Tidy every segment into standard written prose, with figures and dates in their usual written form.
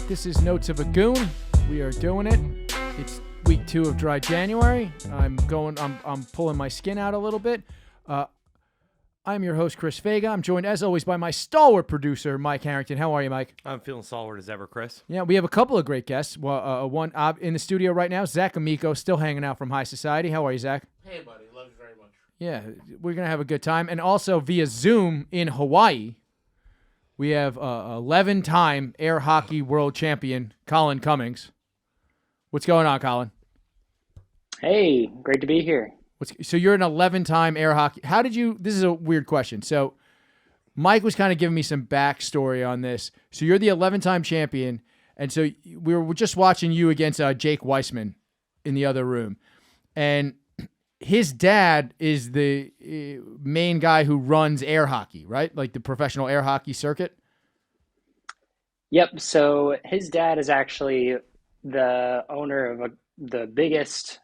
right, this is Notes of a Goon. We are doing it. It's week 2 of dry January. I'm pulling my skin out a little bit. I'm your host, Chris Vega. I'm joined, as always, by my stalwart producer, Mike Harrington. How are you, Mike? I'm feeling stalwart as ever, Chris. Yeah, we have a couple of great guests. Well, one in the studio right now, Zac Amico, still hanging out from High Society. How are you, Zach? Hey, buddy. Love you very much. Yeah, we're going to have a good time. And also via Zoom in Hawaii, we have 11-time air hockey world champion, Colin Cummings. What's going on, Colin? Hey, great to be here. So you're an 11-time air hockey. How did you? This is a weird question. So Mike was kind of giving me some backstory on this. So you're the 11-time champion, and so we were just watching you against Jake Weissman in the other room, and his dad is the main guy who runs air hockey, right? Like the professional air hockey circuit. Yep. So his dad is actually the owner of the biggest,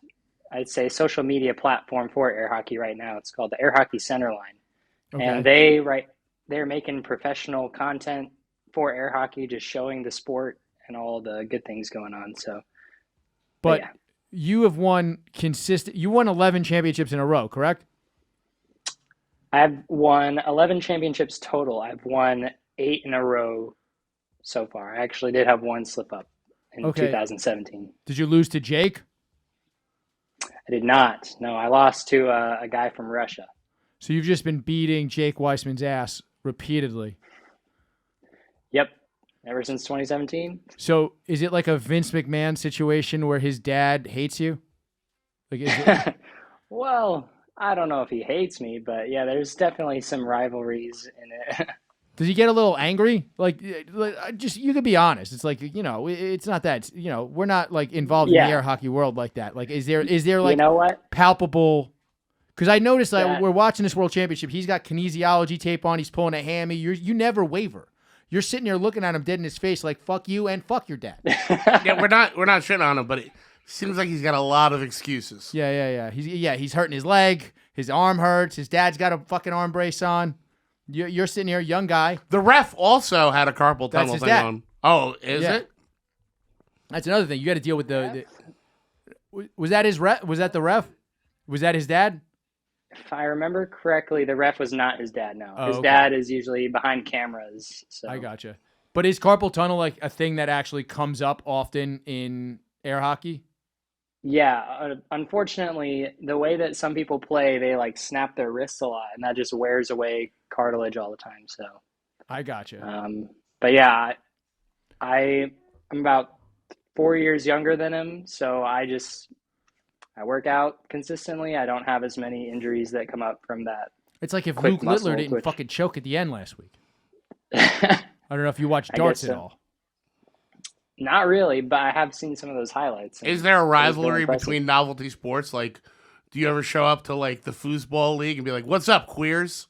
I'd say, social media platform for air hockey right now. It's called the Air Hockey Centerline. Okay. And they're making professional content for air hockey, just showing the sport and all the good things going on. So, but yeah. You have won You won 11 championships in a row, correct? I've won 11 championships total. I've won 8 in a row so far. I actually did have one slip up in 2017. Did you lose to Jake? I did not. No, I lost to a guy from Russia. So you've just been beating Jake Weissman's ass repeatedly. Yep. Ever since 2017. So is it like a Vince McMahon situation where his dad hates you? Like, is it... Well, I don't know if he hates me, but yeah, there's definitely some rivalries in it. Does he get a little angry? Like, just, you could be honest. It's like, it's not that, we're not like involved in the air hockey world like that. Like, is there like, palpable? Because I noticed we're watching this world championship. He's got kinesiology tape on. He's pulling a hammy. You never waver. You're sitting there looking at him dead in his face like, fuck you and fuck your dad. Yeah, we're not shitting on him, but it seems like he's got a lot of excuses. Yeah. He's hurting his leg. His arm hurts. His dad's got a fucking arm brace on. You're sitting here, young guy. The ref also had a carpal tunnel thing on. Oh, is it? That's another thing. You got to deal with the was that his ref? Was that the ref? Was that his dad? If I remember correctly, the ref was not his dad. No, his dad is usually behind cameras. So I gotcha. But is carpal tunnel like a thing that actually comes up often in air hockey? Yeah, unfortunately, the way that some people play, they like snap their wrists a lot, and that just wears away cartilage all the time. So I gotcha. But yeah, I'm about 4 years younger than him, so I work out consistently. I don't have as many injuries that come up from that. It's like if Luke Littler didn't fucking choke at the end last week. I don't know if you watched darts at all. Not really, but I have seen some of those highlights. Is there a rivalry between novelty sports? Like, do you ever show up to like the foosball league and be like, "What's up, queers"?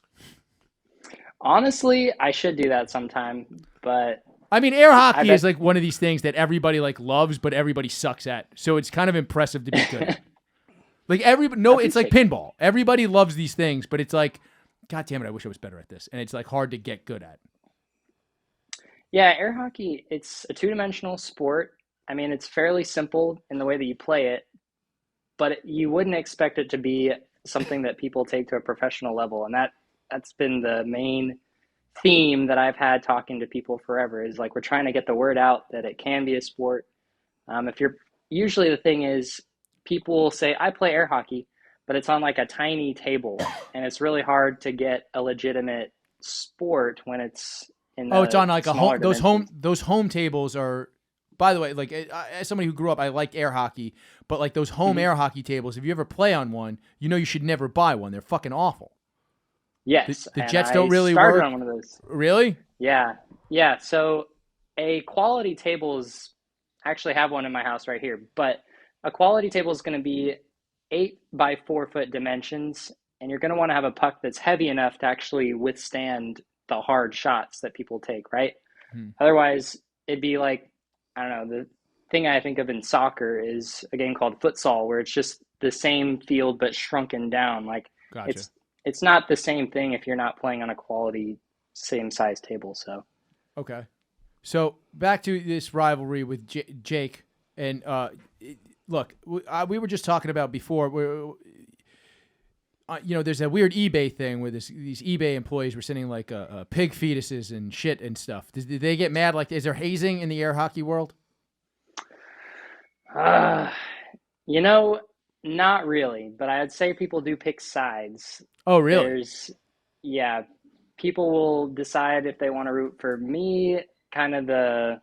Honestly, I should do that sometime, but I mean, air hockey is like one of these things that everybody like loves, but everybody sucks at. So it's kind of impressive to be good at. Like it's like pinball. Everybody loves these things, but it's like, God damn it, I wish I was better at this. And it's like hard to get good at. Yeah, air hockey, it's a two-dimensional sport. I mean, it's fairly simple in the way that you play it, but you wouldn't expect it to be something that people take to a professional level. And that's been the main theme that I've had talking to people forever, is like, we're trying to get the word out that it can be a sport. Usually the thing is, people will say, I play air hockey, but it's on like a tiny table, and it's really hard to get a legitimate sport when it's in it's on like those home tables are, by the way, like as somebody who grew up, I like air hockey, but like those home air hockey tables, if you ever play on one, you should never buy one. They're fucking awful. Yes. The jets don't really work. On one of those. Really? Yeah. Yeah. So a quality tables, I actually have one in my house right here, but a quality table is going to be 8 by 4 foot dimensions, and you're going to want to have a puck that's heavy enough to actually withstand the hard shots that people take, right? Otherwise, it'd be like, I don't know, the thing I think of in soccer is a game called futsal, where it's just the same field but shrunken down. Like, gotcha. It's not the same thing if you're not playing on a quality same size table. So okay. So back to this rivalry with Jake, and look, we were just talking about before. There's that weird eBay thing where these eBay employees were sending like pig fetuses and shit and stuff. Did they get mad? Like, is there hazing in the air hockey world? Not really, but I'd say people do pick sides. Oh, really? People will decide if they want to root for me, kind of the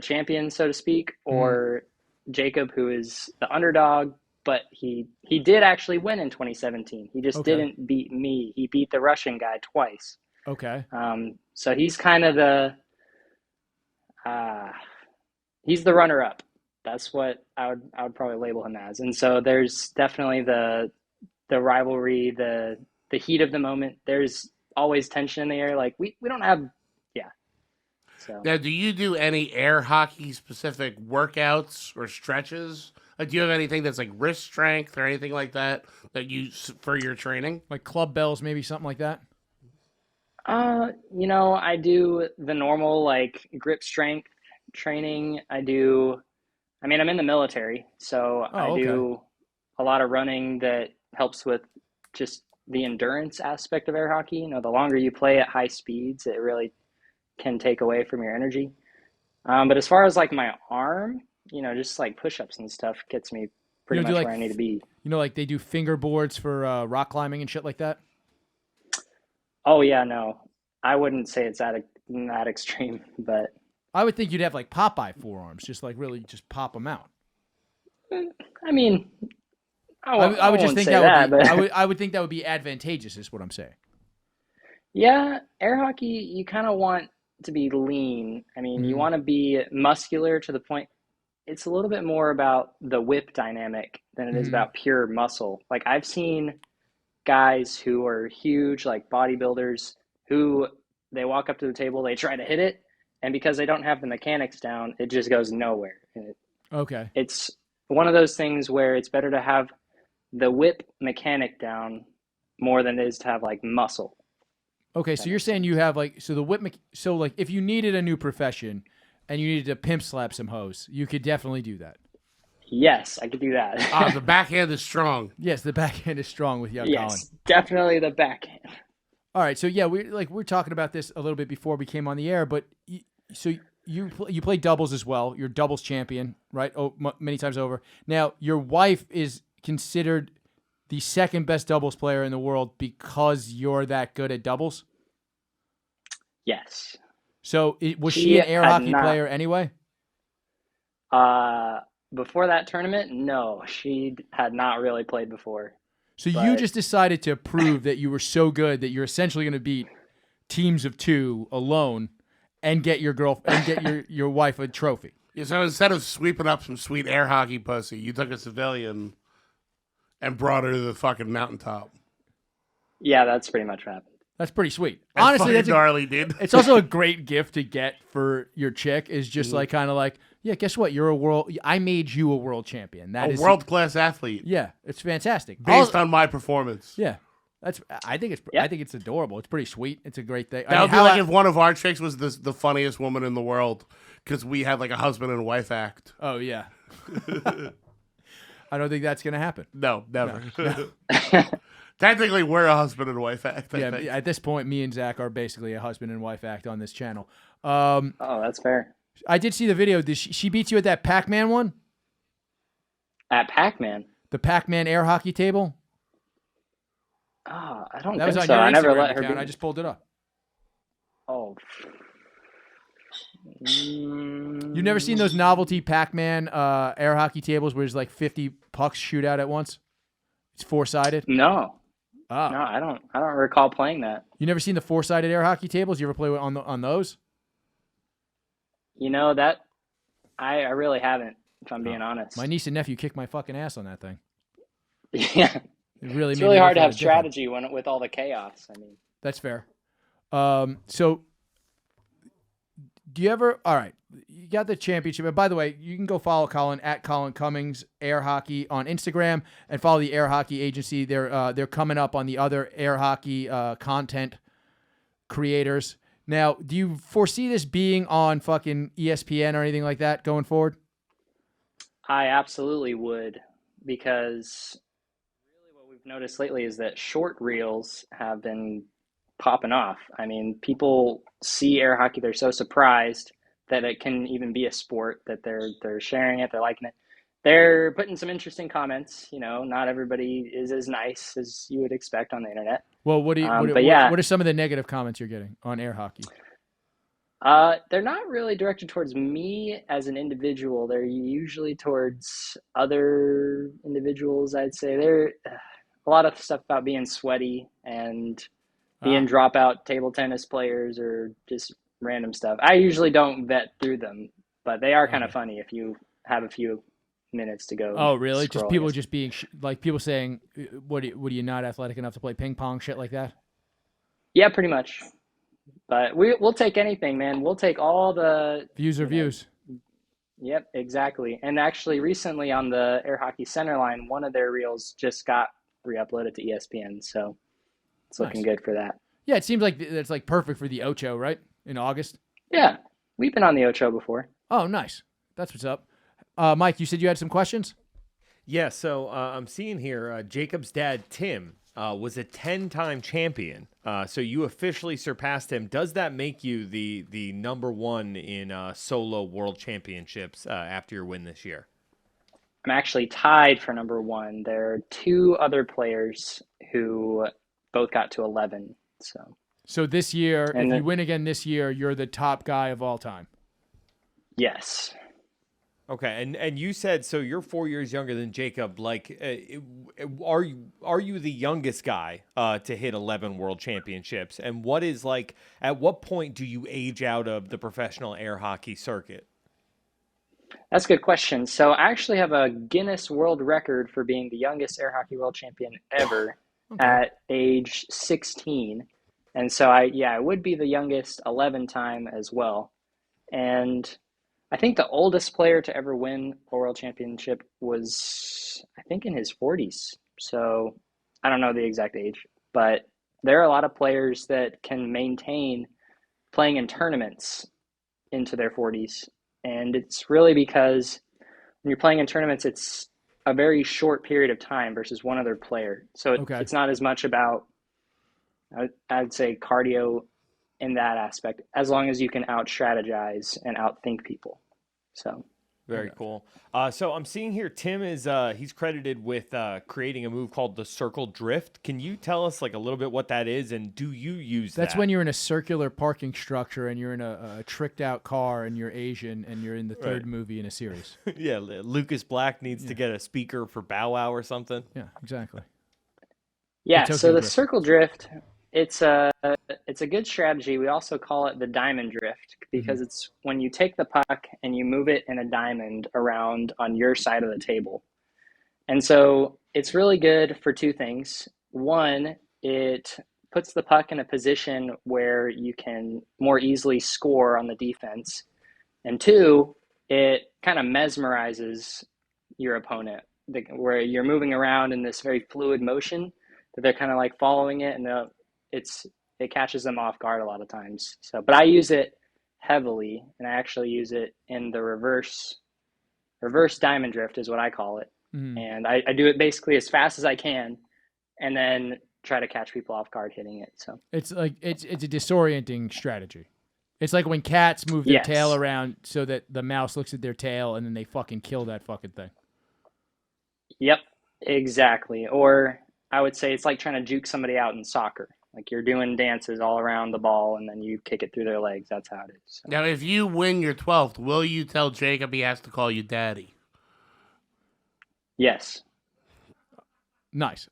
champion, so to speak, or Jacob, who is the underdog. But he did actually win in 2017. He just didn't beat me. He beat the Russian guy twice. Okay. So he's kind of he's the runner-up. That's what I would probably label him as. And so there's definitely the rivalry, the heat of the moment. There's always tension in the air. Like we don't have, So now, do you do any air hockey specific workouts or stretches? Like, do you have anything that's like wrist strength or anything like that you for your training? Like club bells, maybe something like that? I do the normal like grip strength training. I'm in the military, so I do a lot of running that helps with just the endurance aspect of air hockey. The longer you play at high speeds, it really can take away from your energy. But as far as like my arm, just like push-ups and stuff gets me pretty much where I need to be. Like they do fingerboards for rock climbing and shit like that? Oh, yeah, no. I wouldn't say it's that extreme, but... I would think you'd have like Popeye forearms, just like really just pop them out. I mean, I would just think that would be, I would think that would be advantageous, is what I'm saying. Yeah, air hockey, you kind of want to be lean. You want to be muscular to the point. It's a little bit more about the whip dynamic than it is about pure muscle. Like I've seen guys who are huge, like bodybuilders, who they walk up to the table, they try to hit it, and because they don't have the mechanics down, it just goes nowhere. It's one of those things where it's better to have the whip mechanic down more than it is to have like muscle. Okay, so you're saying you have like, so the whip, so like if you needed a new profession and you needed to pimp slap some hoes, you could definitely do that. Yes, I could do that. The backhand is strong. Yes, the backhand is strong with young Colin. Yes, definitely the backhand. All right, so yeah, we're talking about this a little bit before we came on the air, but you play doubles as well. You're doubles champion, right? Many times over. Now, your wife is considered the second best doubles player in the world because you're that good at doubles? Yes. So was she an air hockey player anyway? Before that tournament, no. She had not really played before. So you just decided to prove that you were so good that you're essentially going to beat teams of two alone and get your your wife a trophy. Yeah, so instead of sweeping up some sweet air hockey pussy, you took a civilian and brought her to the fucking mountaintop. Yeah, that's pretty much what happened. That's pretty sweet. Honestly, that's gnarly, dude. It's also a great gift to get for your chick. Is just like kind of like, yeah, guess what? I made you a world champion. That is world-class athlete. Yeah, it's fantastic. Based on my performance. Yeah. I think it's adorable. It's pretty sweet. It's a great thing. That would be like if one of our chicks was the funniest woman in the world because we had like a husband and wife act. Oh, yeah. I don't think that's going to happen. No, never. No. Technically, we're a husband and wife act. I think. At this point, me and Zach are basically a husband and wife act on this channel. That's fair. I did see the video. Did she beat you at that Pac-Man one? At Pac-Man? The Pac-Man air hockey table? I don't think so. I never let her account. I just pulled it up. Oh. You've never seen those novelty Pac-Man air hockey tables where there's like 50 pucks shoot out at once? It's four-sided? No. Oh. No, I don't recall playing that. You never seen the four-sided air hockey tables? You ever play on those? That I really haven't, if I'm being honest. My niece and nephew kicked my fucking ass on that thing. Yeah. It's really hard to have strategy with all the chaos. That's fair. So do you ever? All right, you got the championship. And by the way, you can go follow Colin at Colin Cummings Air Hockey on Instagram and follow the Air Hockey Agency. They're coming up on the other air hockey content creators. Now, do you foresee this being on fucking ESPN or anything like that going forward? I absolutely would, because really what we've noticed lately is that short reels have been popping off. I mean, people see air hockey, they're so surprised that it can even be a sport that they're sharing it, they're liking it. They're putting some interesting comments. Not everybody is as nice as you would expect on the internet. Well, what are some of the negative comments you're getting on air hockey? They're not really directed towards me as an individual. They're usually towards other individuals, I'd say. They're a lot of stuff about being sweaty and being dropout table tennis players or just random stuff. I usually don't vet through them, but they are kind of funny if you have a few minutes to go. Oh, really? Just people scrolling. just being like people saying, "What are you not athletic enough to play ping pong?" Shit like that. Yeah, pretty much. But we'll take anything, man. We'll take all the Views are views. Yep, exactly. And actually, recently on the Air Hockey Center line, one of their reels just got re-uploaded to ESPN, so it's looking good for that. Yeah, it seems like it's like perfect for the Ocho, right? In August. Yeah, we've been on the Ocho before. Oh, nice. That's what's up. Mike, you said you had some questions? Yeah, so I'm seeing here Jacob's dad, Tim, was a 10-time champion. So you officially surpassed him. Does that make you the number one in solo world championships after your win this year? I'm actually tied for number one. There are two other players who both got to 11. So this year, if you win again this year, you're the top guy of all time. Yes. Okay, and you said, so you're 4 years younger than Jacob. Like, are you the youngest guy to hit 11 world championships? And what is like, at what point do you age out of the professional air hockey circuit? That's a good question. So I actually have a Guinness World Record for being the youngest air hockey world champion ever at age 16. And so I would be the youngest 11 time as well. And I think the oldest player to ever win a world championship was, I think, in his 40s. So I don't know the exact age, but there are a lot of players that can maintain playing in tournaments into their 40s. And it's really because when you're playing in tournaments, it's a very short period of time versus one other player. So it's not as much about, I'd say, cardio in that aspect, as long as you can out-strategize and outthink people. So very cool. So I'm seeing here Tim is he's credited with creating a move called the circle drift. Can you tell us like a little bit what that is, and do you use that? That's when you're in a circular parking structure and you're in a tricked out car and you're Asian and you're in the third movie in a series. Yeah, Lucas Black needs to get a speaker for Bow Wow or something. Yeah, exactly. Yeah, so the circle drift, it's a good strategy. We also call it the diamond drift because it's when you take the puck and you move it in a diamond around on your side of the table. And so it's really good for two things. One, it puts the puck in a position where you can more easily score on the defense. And two, it kind of mesmerizes your opponent, where you're moving around in this very fluid motion that they're kind of like following it, and it catches them off guard a lot of times. So, but I use it heavily, and I actually use it in the reverse diamond drift is what I call it. And I do it basically as fast as I can, and then try to catch people off guard hitting it. So it's like it's a disorienting strategy. It's like when cats move their tail around so that the mouse looks at their tail and then they fucking kill that fucking thing. Yep, exactly. Or I would say it's like trying to juke somebody out in soccer. Like you're doing dances all around the ball and then you kick it through their legs. That's how it is. So. Now, if you win your 12th, will you tell Jacob he has to call you daddy? Yes. Nice.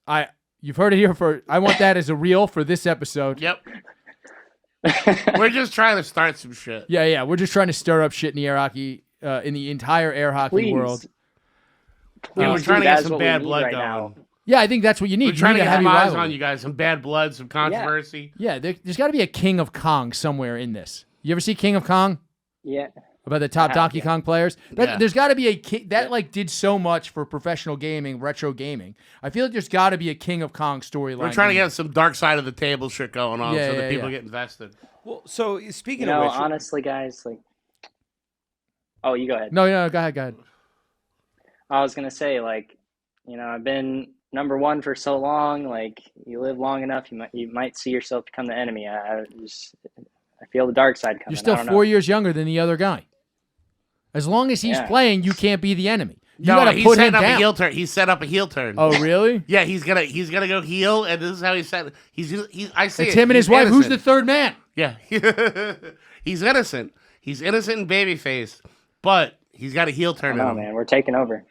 You've heard it here I want that as a reel for this episode. Yep. We're just trying to start some shit. Yeah. We're just trying to stir up shit in the air hockey, in the entire air hockey world. Yeah, we're trying to get some bad blood going. Now. Yeah, I think that's what you need. We're trying to get some eyes on you guys, some bad blood, some controversy. Yeah, there's got to be a King of Kong somewhere in this. You ever see King of Kong? Yeah. About the top Donkey Kong players. Yeah. There's got to be a king that like did so much for professional gaming, retro gaming. I feel like there's got to be a King of Kong storyline. We're trying to get some dark side of the table shit going on Yeah, so yeah, that people yeah. get invested. Well, so speaking You know, of which, honestly, guys, like, oh, you go ahead. No, go ahead. I was gonna say, like, you know, I've been number one for so long. Like, you live long enough, you might see yourself become the enemy. I feel the dark side coming. You're still I don't 4 know. years younger than the other guy. As long as he's Yeah. playing, you can't be the enemy. You No, got to he's put him setting up a down. heel turn. He's set up a heel turn. Oh, really? Yeah, he's gonna go heel, and this is how he's set. I see It's it. him and his He's wife. Who's the innocent. third man? Yeah, he's innocent. He's innocent and babyface, but he's got a heel turn. No, in him. man, we're taking over.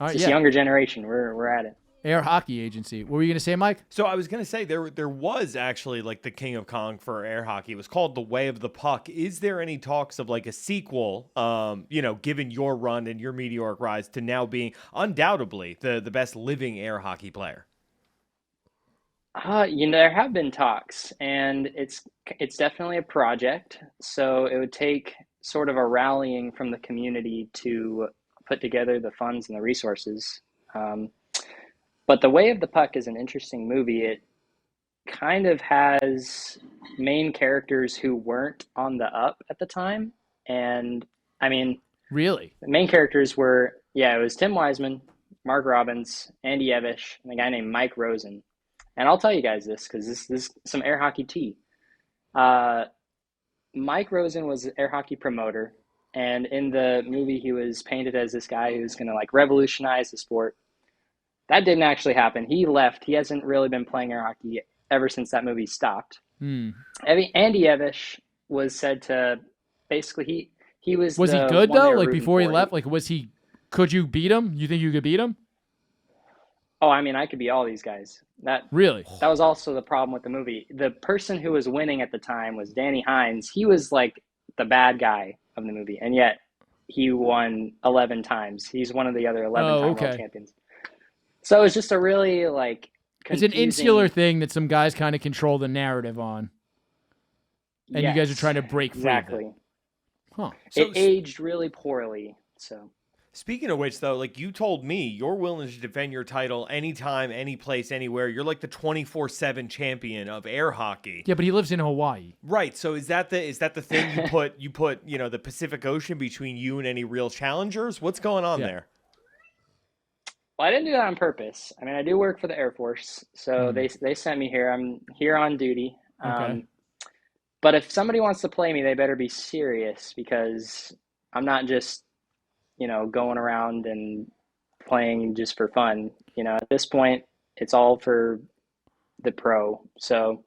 All right, This yeah. younger generation, we're at it. Air Hockey Agency. What were you going to say, Mike? so I was gonna say there was actually like the King of Kong for air hockey. It was called The Way of the Puck. Is there any talks of like a sequel? Given your run and your meteoric rise to now being undoubtedly the best living air hockey player. There have been talks, and it's definitely a project. So it would take sort of a rallying from the community to put together the funds and the resources. But The Way of the Puck is an interesting movie. It kind of has main characters who weren't on the up at the time. And I mean, Really? the main characters were, it was Tim Wiseman, Mark Robbins, Andy Evish, and a guy named Mike Rosen. And I'll tell you guys this because this is some air hockey tea. Mike Rosen was an air hockey promoter. And in the movie, he was painted as this guy who's going to like revolutionize the sport. That didn't actually happen. He left. He hasn't really been playing air hockey ever since that movie stopped. Andy Evish was said to basically he was. Was he the good one they though? were Like rooting before he for. left? Like was he? Could you beat him? You think you could beat him? Oh, I mean, I could be all these guys. That Really? was also the problem with the movie. The person who was winning at the time was Danny Hines. He was like the bad guy of the movie, and yet he won 11 times. He's one of the other 11-time okay. world champions. So it was just a really like It's an confusing- insular thing that some guys kind of control the narrative on, and you guys are Yes, trying to break free. Of it. exactly. Huh? So- It aged really poorly. So Speaking of which, though, like you told me, you're willing to defend your title anytime, any place, anywhere. You're like the 24/7 champion of air hockey. Yeah, but he lives in Hawaii. Right. So is that the thing you put the Pacific Ocean between you and any real challengers? What's going on Yeah. there? well, I didn't do that on purpose. I mean, I do work for the Air Force, so they sent me here. I'm here on duty. Okay. But if somebody wants to play me, they better be serious because I'm not just going around and playing just for fun. At this point, it's all for the pro. So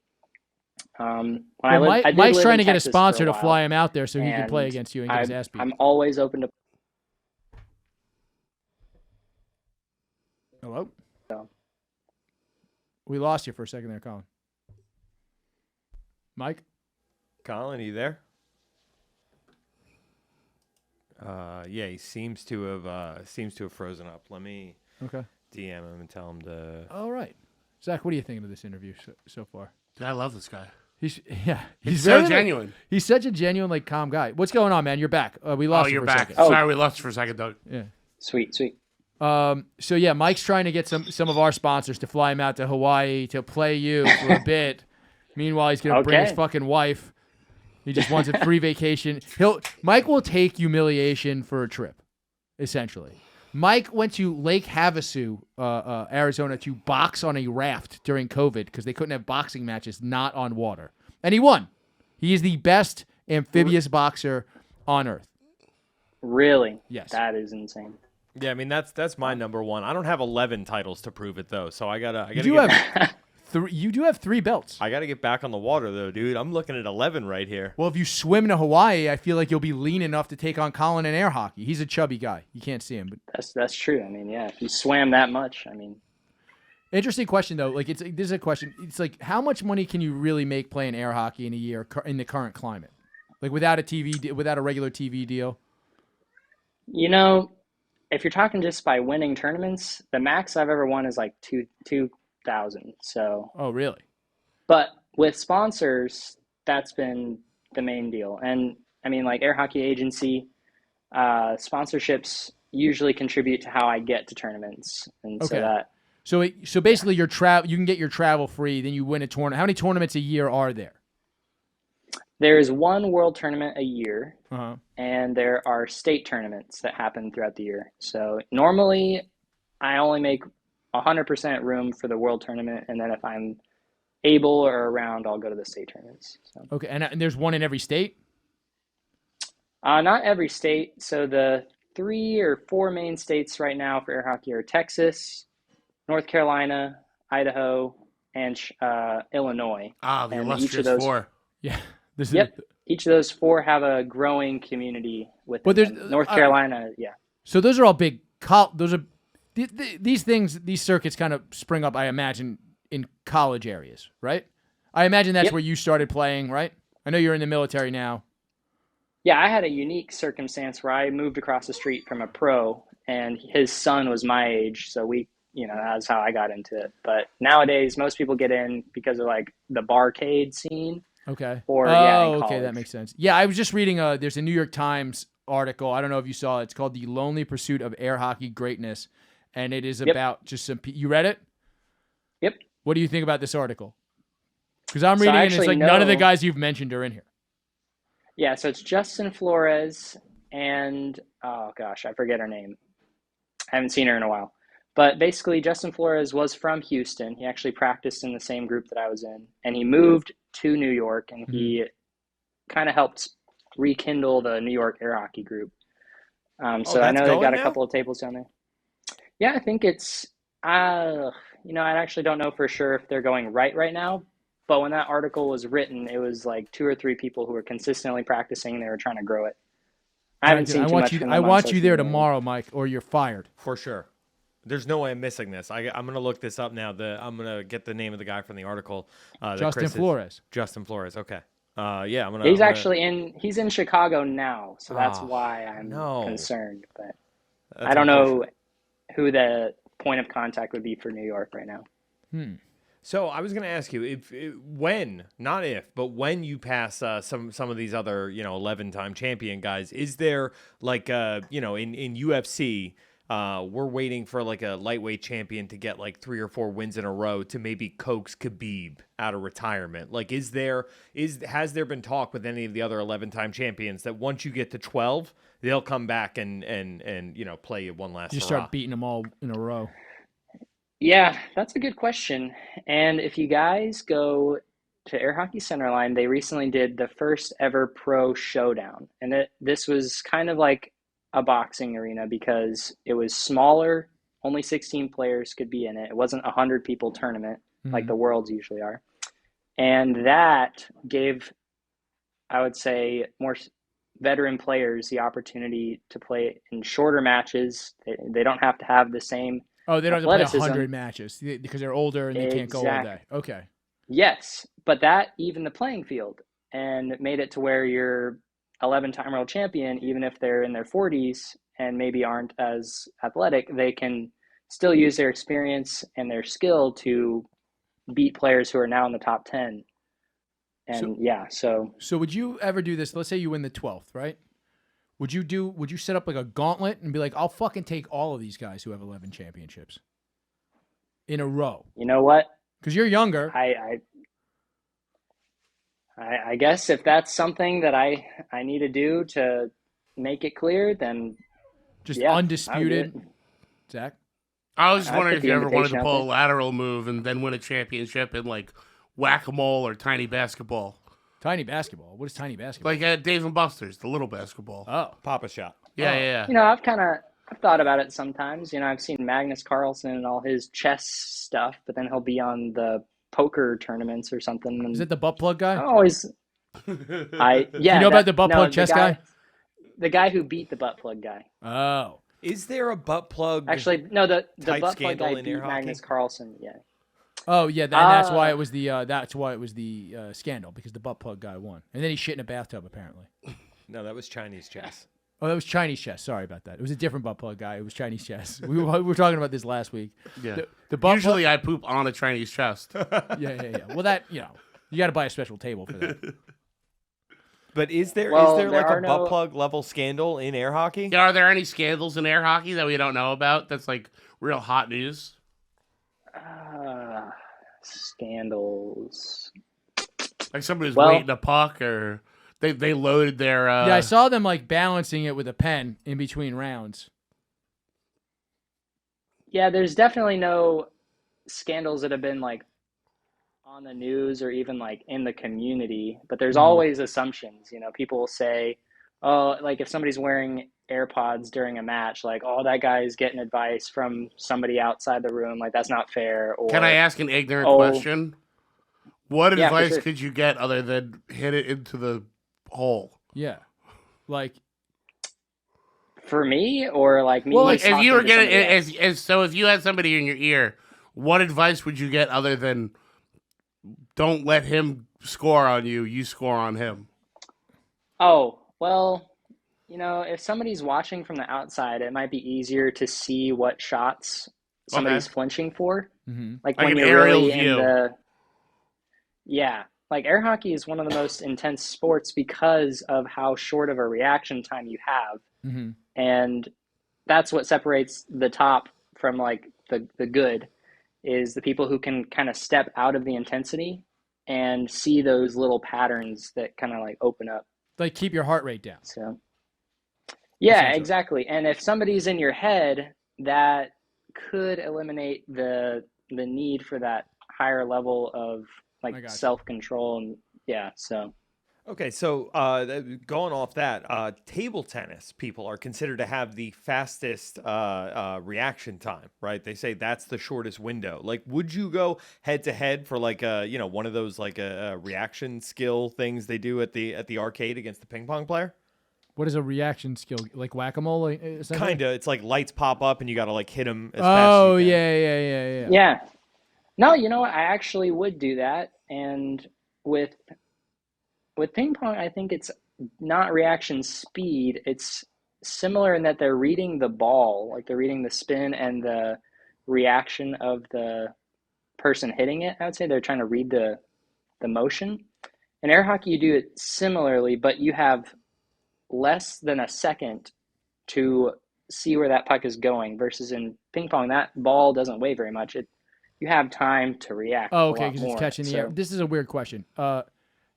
when I did Mike's live trying in to get a Texas for sponsor to while, fly him out there so he can play and against you and get his ass beat. I'm always open to. Hello? So. We lost you for a second there, Colin. Mike? Colin, are you there? Yeah, he seems to have frozen up. Let me Okay. DM him and tell him to. All right. Zach, what are you thinking of this interview so far? Dude, I love this guy. He's He's so very, genuine. He's such a genuine, like, calm guy. What's going on, man? You're back. We lost Oh, you you're for back. a second. Sorry, we lost you for a second, Doug. Yeah. Sweet. So yeah, Mike's trying to get some of our sponsors to fly him out to Hawaii to play you for a bit. Meanwhile, he's gonna bring his Okay. fucking wife. He just wants a free vacation. Mike will take humiliation for a trip, essentially. Mike went to Lake Havasu, Arizona, to box on a raft during COVID because they couldn't have boxing matches not on water, and he won. He is the best amphibious boxer on earth. Really? Yes. That is insane. Yeah, I mean that's my number one. I don't have 11 titles to prove it though, so I gotta You do get, have you do have 3 belts. I gotta get back on the water though, dude. I'm looking at 11 right here. Well, if you swim to Hawaii, I feel like you'll be lean enough to take on Colin in air hockey. He's a chubby guy. You can't see him, but That's true. I mean, yeah, if you swam that much, I mean, interesting question though. Like this is a question. It's like how much money can you really make playing air hockey in a year in the current climate? Like without a regular TV deal. if you're talking just by winning tournaments, the max I've ever won is like 2,000. So, Oh, really? but with sponsors, that's been the main deal. And I mean, like Air Hockey Agency, sponsorships usually contribute to how I get to tournaments, and Okay. so that So basically, your travel, you can get your travel free. Then you win a tournament. How many tournaments a year are there? there is one world tournament a year, Uh-huh. and there are state tournaments that happen throughout the year. So normally, I only make 100% room for the world tournament, and then if I'm able or around, I'll go to the state tournaments. So. Okay, and there's one in every state. Not every state. So the 3 or 4 main states right now for air hockey are Texas, North Carolina, Idaho, and Illinois. Ah, the And illustrious 4. Yeah. This Yep. is. Each of those 4 have a growing community with But there's North Carolina, yeah. So those are all big. Those are these things. These circuits kind of spring up, I imagine, in college areas, right? I imagine that's Yep. where you started playing, right? I know you're in the military now. Yeah, I had a unique circumstance where I moved across the street from a pro, and his son was my age, so that's how I got into it. But nowadays, most people get in because of like the barcade scene. Okay. Or, oh, yeah, in okay, college. that makes sense. Yeah, I was just reading. There's a New York Times article. I don't know if you saw it. It's called "The Lonely Pursuit of Air Hockey Greatness," and it is about just some. You read it? Yep. What do you think about this article? Because I'm So reading I it, and it's actually like none of the know- guys you've mentioned are in here. Yeah, so it's Justin Flores and, oh gosh, I forget her name. I haven't seen her in a while. But basically, Justin Flores was from Houston. He actually practiced in the same group that I was in. And he moved to New York, and he kind of helped rekindle the New York air hockey group. So I that's know they've going got a now? couple of tables down there. Yeah, I think it's, I actually don't know for sure if they're going right now. But when that article was written, it was like 2 or 3 people who were consistently practicing. They were trying to grow it. I haven't seen too much from them I on want you social there media. tomorrow, Mike, or you're fired. For sure. There's no way I'm missing this. I'm going to look this up now. I'm going to get the name of the guy from the article. That Justin Chris is- Flores. Justin Flores. Okay. Yeah, I'm going to. He's actually he's in Chicago now, so that's Oh, why I'm no. concerned. But I don't know who the point of contact would be for New York right now. So I was going to ask you not if, but when you pass some of these other 11-time champion guys, is there like in UFC? We're waiting for like a lightweight champion to get like 3 or 4 wins in a row to maybe coax Khabib out of retirement. Like, has there been talk with any of the other 11-time champions that once you get to 12, they'll come back and play you one last Just hurrah? start beating them all in a row. Yeah, that's a good question. And if you guys go to Air Hockey Centerline, they recently did the first ever pro showdown. And this was kind of like a boxing arena because it was smaller. Only 16 players could be in it. It wasn't a 100-people tournament like the Worlds usually are. And that gave, I would say, more veteran players the opportunity to play in shorter matches. They don't have to have the same Oh, they don't have to play athleticism. 100 matches because they're older and they can't go all day. Okay. Yes, but that evened the playing field and made it to where you're 11-time world champion, even if they're in their 40s and maybe aren't as athletic, they can still use their experience and their skill to beat players who are now in the top 10. And So would you ever do this? Let's say you win the 12th, right? Would you set up like a gauntlet and be like, I'll fucking take all of these guys who have 11 championships in a row? You know what? Because you're younger. I guess if that's something that I need to do to make it clear, then Just yeah, undisputed. I would do Zach? I was just I'd wondering put if the you ever wanted invitation to out pull a there. lateral move and then win a championship in like whack-a-mole or tiny basketball. Tiny basketball. What is tiny basketball? Like at Dave and Buster's, the little basketball. Oh. Papa shot. Yeah. I've thought about it sometimes. I've seen Magnus Carlsen and all his chess stuff, but then he'll be on the poker tournaments or something. And Is it the butt plug guy? I'm always, Do you know about the butt plug chess guy? The guy who beat the butt plug guy. Oh. Is there a butt plug? Actually, no, the Type butt plug scandal guy in air beat hockey? Magnus Carlsen. Yeah. Oh yeah, and that's why it was the scandal because the butt plug guy won, and then he shit in a bathtub apparently. No, that was Chinese chess. Oh, that was Chinese chess. Sorry about that. It was a different butt plug guy. It was Chinese chess. We were talking about this last week. Yeah. The butt Usually I poop on a Chinese chest. plug. Yeah. Well, that you got to buy a special table for that. But is there Well, like there a are butt no plug level scandal in air hockey? Are there any scandals in air hockey that we don't know about? That's like real hot news. Scandals. Like somebody was Well, waiting a puck, or they loaded their. Yeah, I saw them like balancing it with a pen in between rounds. yeah, there's definitely no scandals that have been like on the news or even like in the community, but there's always assumptions. People will say, oh, like if somebody's wearing AirPods during a match, like, oh, that guy's getting advice from somebody outside the room, like that's not fair. Or Can I ask an ignorant oh, question? What yeah, for advice sure. could you get other than hit it into the hole? Yeah, like For me, or like me? Well, Like if talking you were to getting somebody else? so if you had somebody in your ear, what advice would you get other than don't let him score on you, you score on him? Oh, well, if somebody's watching from the outside, it might be easier to see what shots somebody's Okay. flinching for. mm-hmm. Like Like when an you're aerial really view. in the, yeah, like air hockey is one of the most intense sports because of how short of a reaction time you have. Mm-hmm. And that's what separates the top from like the good, is the people who can kind of step out of the intensity and see those little patterns that kind of like open up. Like keep your heart rate down. So yeah, Essentially. exactly. And if somebody's in your head, that could eliminate the need for that higher level of I like gotcha. self-control. And yeah, so Okay, so going off that, table tennis people are considered to have the fastest reaction time, right? They say that's the shortest window. Like, would you go head to head for like one of those like a reaction skill things they do at the arcade against the ping pong player? What is a reaction skill? Like whack-a-mole? Kind of. It's like lights pop up and you got to like hit them as fast Oh, as you can. yeah. yeah. No, what? I actually would do that. And with ping pong, I think it's not reaction speed. It's similar in that they're reading the ball, like they're reading the spin and the reaction of the person hitting it. I would say they're trying to read the motion. In air hockey, you do it similarly, but you have less than a second to see where that puck is going. Versus in ping pong, that ball doesn't weigh very much. You have time to react. Oh, a okay, lot because it's more. catching the air. This is a weird question.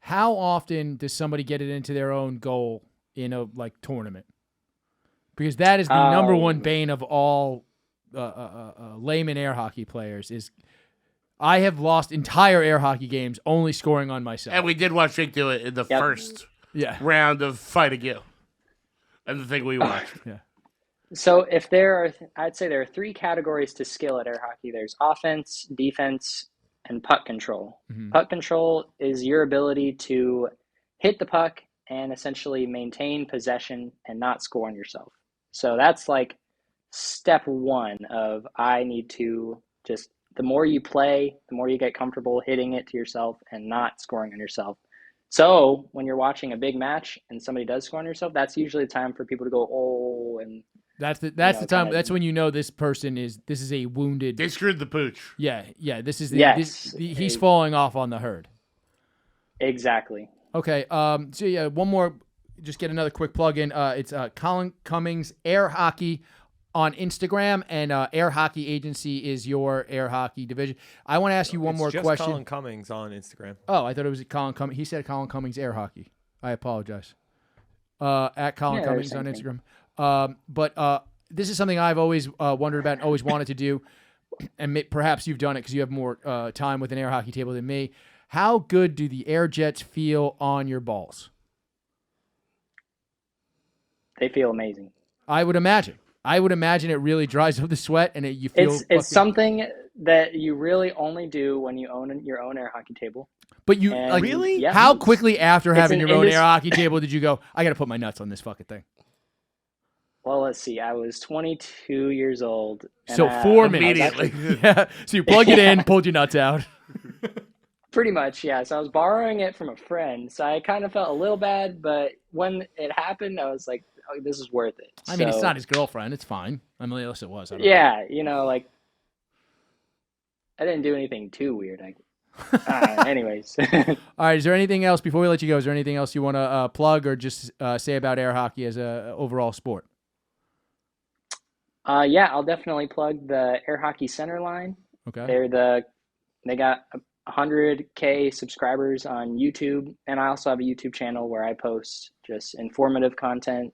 How often does somebody get it into their own goal in a like tournament? Because that is the number one bane of all layman air hockey players. Is I have lost entire air hockey games only scoring on myself. And we did watch Jake do it in the first round of Fighting You. And the thing we watched. Yeah. So I'd say there are three categories to skill at air hockey. There's offense, defense, and puck control. Mm-hmm. Puck control is your ability to hit the puck and essentially maintain possession and not score on yourself. So that's like step one of I need to just, the more you play, the more you get comfortable hitting it to yourself and not scoring on yourself. So when you're watching a big match and somebody does score on yourself, that's usually the time for people to go, oh, and that's the time. That's when you know this is a wounded. They screwed the pooch. Yeah. This is he's falling off on the herd. Exactly. Okay. So yeah, one more. Just get another quick plug in. It's Colin Cummings Air Hockey on Instagram, and Air Hockey Agency is your air hockey division. I want to ask you one more question. Colin Cummings on Instagram. Oh, I thought it was Colin Cummings. He said Colin Cummings Air Hockey. I apologize. At Colin Cummings on Instagram. But this is something I've always wondered about and always wanted to do, and perhaps you've done it because you have more time with an air hockey table than me. How good do the air jets feel on your balls? They feel amazing. I would imagine it really dries up the sweat, and you feel. It's something that you really only do when you own your own air hockey table. But you And like really? Yeah. how quickly after having an your own air hockey table did you go, I got to put my nuts on this fucking thing? Well, let's see. I was 22 years old. And So 4 minutes. Immediately. Yeah. So you plug it in, pulled your nuts out. Pretty much, yeah. So I was borrowing it from a friend. So I kind of felt a little bad, but when it happened, I was like, oh, this is worth it. I mean, it's So, not his girlfriend. It's fine. I mean, unless it was. I don't know. yeah, like I didn't do anything too weird. Anyways. All right. Is there anything else before we let you go? Is there anything else you want to plug or just say about air hockey as a overall sport? Yeah, I'll definitely plug the Air Hockey Center line. Okay. They got 100K subscribers on YouTube, and I also have a YouTube channel where I post just informative content.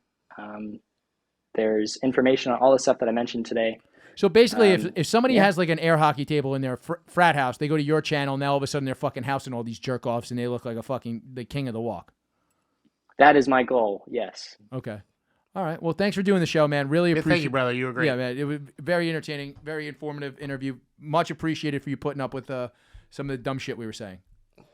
There's information on all the stuff that I mentioned today. So basically, if somebody has like an air hockey table in their frat house, they go to your channel, now all of a sudden they're fucking housing all these jerk offs, and they look like the king of the walk. That is my goal. Yes. Okay. All right. Well, thanks for doing the show, man. Really appreciate. Thank you, brother. You were great. Yeah, man. It was very entertaining, very informative interview. Much appreciated for you putting up with some of the dumb shit we were saying.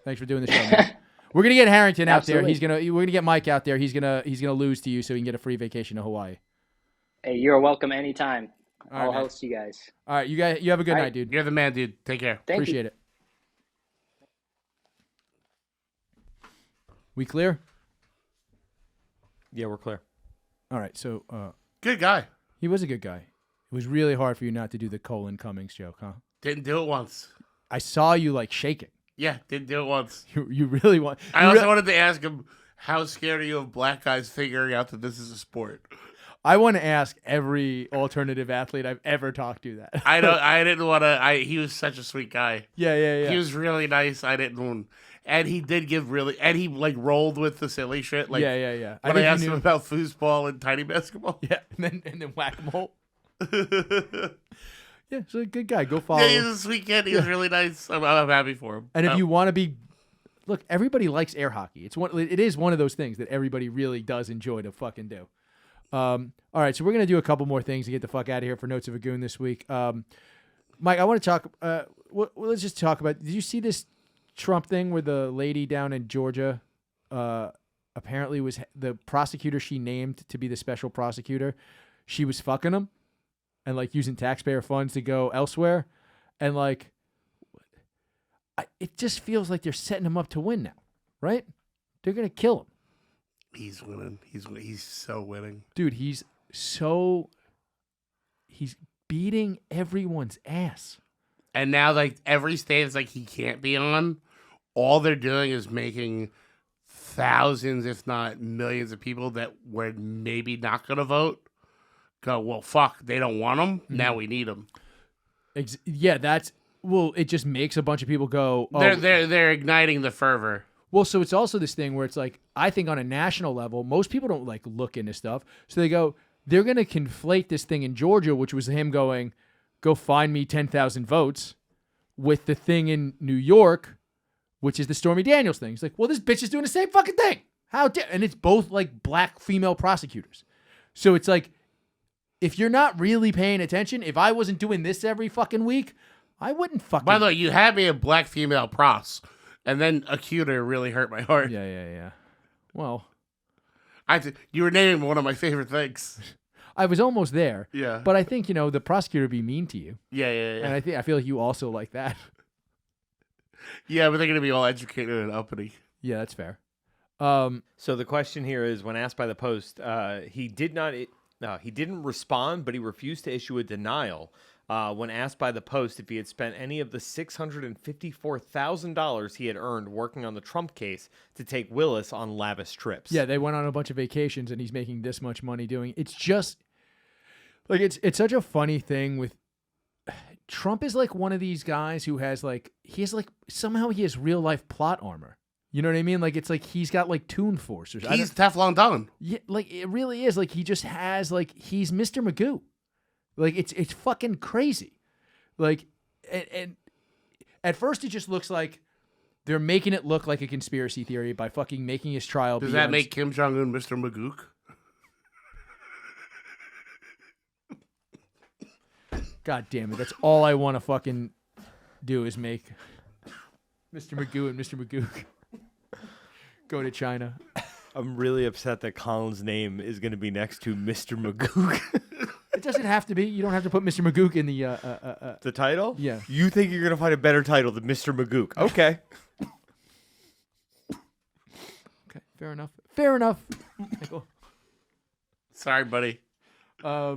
Thanks for doing the show, man. We're gonna get Harrington out there. We're gonna get Mike out there. He's gonna lose to you so he can get a free vacation to Hawaii. Hey, you're welcome anytime. All I'll right, host you guys. All right, you have a good night, dude. You're the man, dude. Take care. Appreciate it. We clear? Yeah, we're clear. All right, so Good guy. he was a good guy. It was really hard for you not to do the Colin Cummings joke, huh? Didn't do it once. I saw you like shaking. Yeah, didn't do it once. You really want. I also wanted to ask him, how scared are you of black guys figuring out that this is a sport? I want to ask every alternative athlete I've ever talked to that. I don't. I didn't want to. He was such a sweet guy. Yeah. He was really nice. I didn't want. And he did give really. And he like rolled with the silly shit. Like yeah. When I asked him about foosball and tiny basketball. Yeah, and then whack-a-mole. Yeah, so a good guy. Go follow. Yeah, he's a sweet kid. He's really nice. I'm happy for him. And if you want to be, look, everybody likes air hockey. It is one of those things that everybody really does enjoy to fucking do. All right, so we're gonna do a couple more things to get the fuck out of here for Notes of a Goon this week. Mike, I want to talk. Let's just talk about. Did you see this Trump thing where the lady down in Georgia, apparently was the prosecutor she named to be the special prosecutor? She was fucking him, and like using taxpayer funds to go elsewhere, and like, it just feels like they're setting him up to win now, right? They're gonna kill him. He's winning. He's so winning. Dude, he's beating everyone's ass. And now, like, every state is like he can't be on. All they're doing is making thousands, if not millions, of people that were maybe not going to vote go, well, fuck, they don't want them. Mm-hmm. Now we need them. Yeah, it just makes a bunch of people go. Oh. They're igniting the fervor. Well, so it's also this thing where it's like, I think on a national level, most people don't like look into stuff. So they're going to conflate this thing in Georgia, which was him going, go find me 10,000 votes, with the thing in New York, which is the Stormy Daniels thing. It's like, well, this bitch is doing the same fucking thing. And it's both like black female prosecutors. So it's like, if you're not really paying attention, if I wasn't doing this every fucking week, I wouldn't fucking. By the way, you had me a black female pros. And then Acuta really hurt my heart. Yeah. Well, you were naming one of my favorite things. I was almost there. Yeah. But I think, the prosecutor would be mean to you. Yeah. And I feel like you also like that. Yeah, but they're going to be all educated and uppity. Yeah, that's fair. So the question here is, when asked by the Post, he didn't respond, but he refused to issue a denial. When asked by the Post if he had spent any of the $654,000 he had earned working on the Trump case to take Willis on lavish trips. Yeah, they went on a bunch of vacations, and he's making this much money doing it. It's just like it's such a funny thing with Trump. Is like one of these guys who has somehow he has real life plot armor. You know what I mean? Like, it's like he's got like Toon Force. He's Teflon Don. Yeah, like it really is. Like he just has he's Mr. Magoo. Like, it's fucking crazy. Like, and at first it just looks like they're making it look like a conspiracy theory by fucking making his trial. Does that make Kim Jong-un Mr. Magook? God damn it. That's all I want to fucking do is make Mr. Magoo and Mr. Magook go to China. I'm really upset that Colin's name is going to be next to Mr. Magook. It doesn't have to be. You don't have to put Mr. Magook in the... the title? Yeah. You think you're going to find a better title than Mr. Magook. Okay. Okay, fair enough. Michael. Sorry, buddy. Yeah,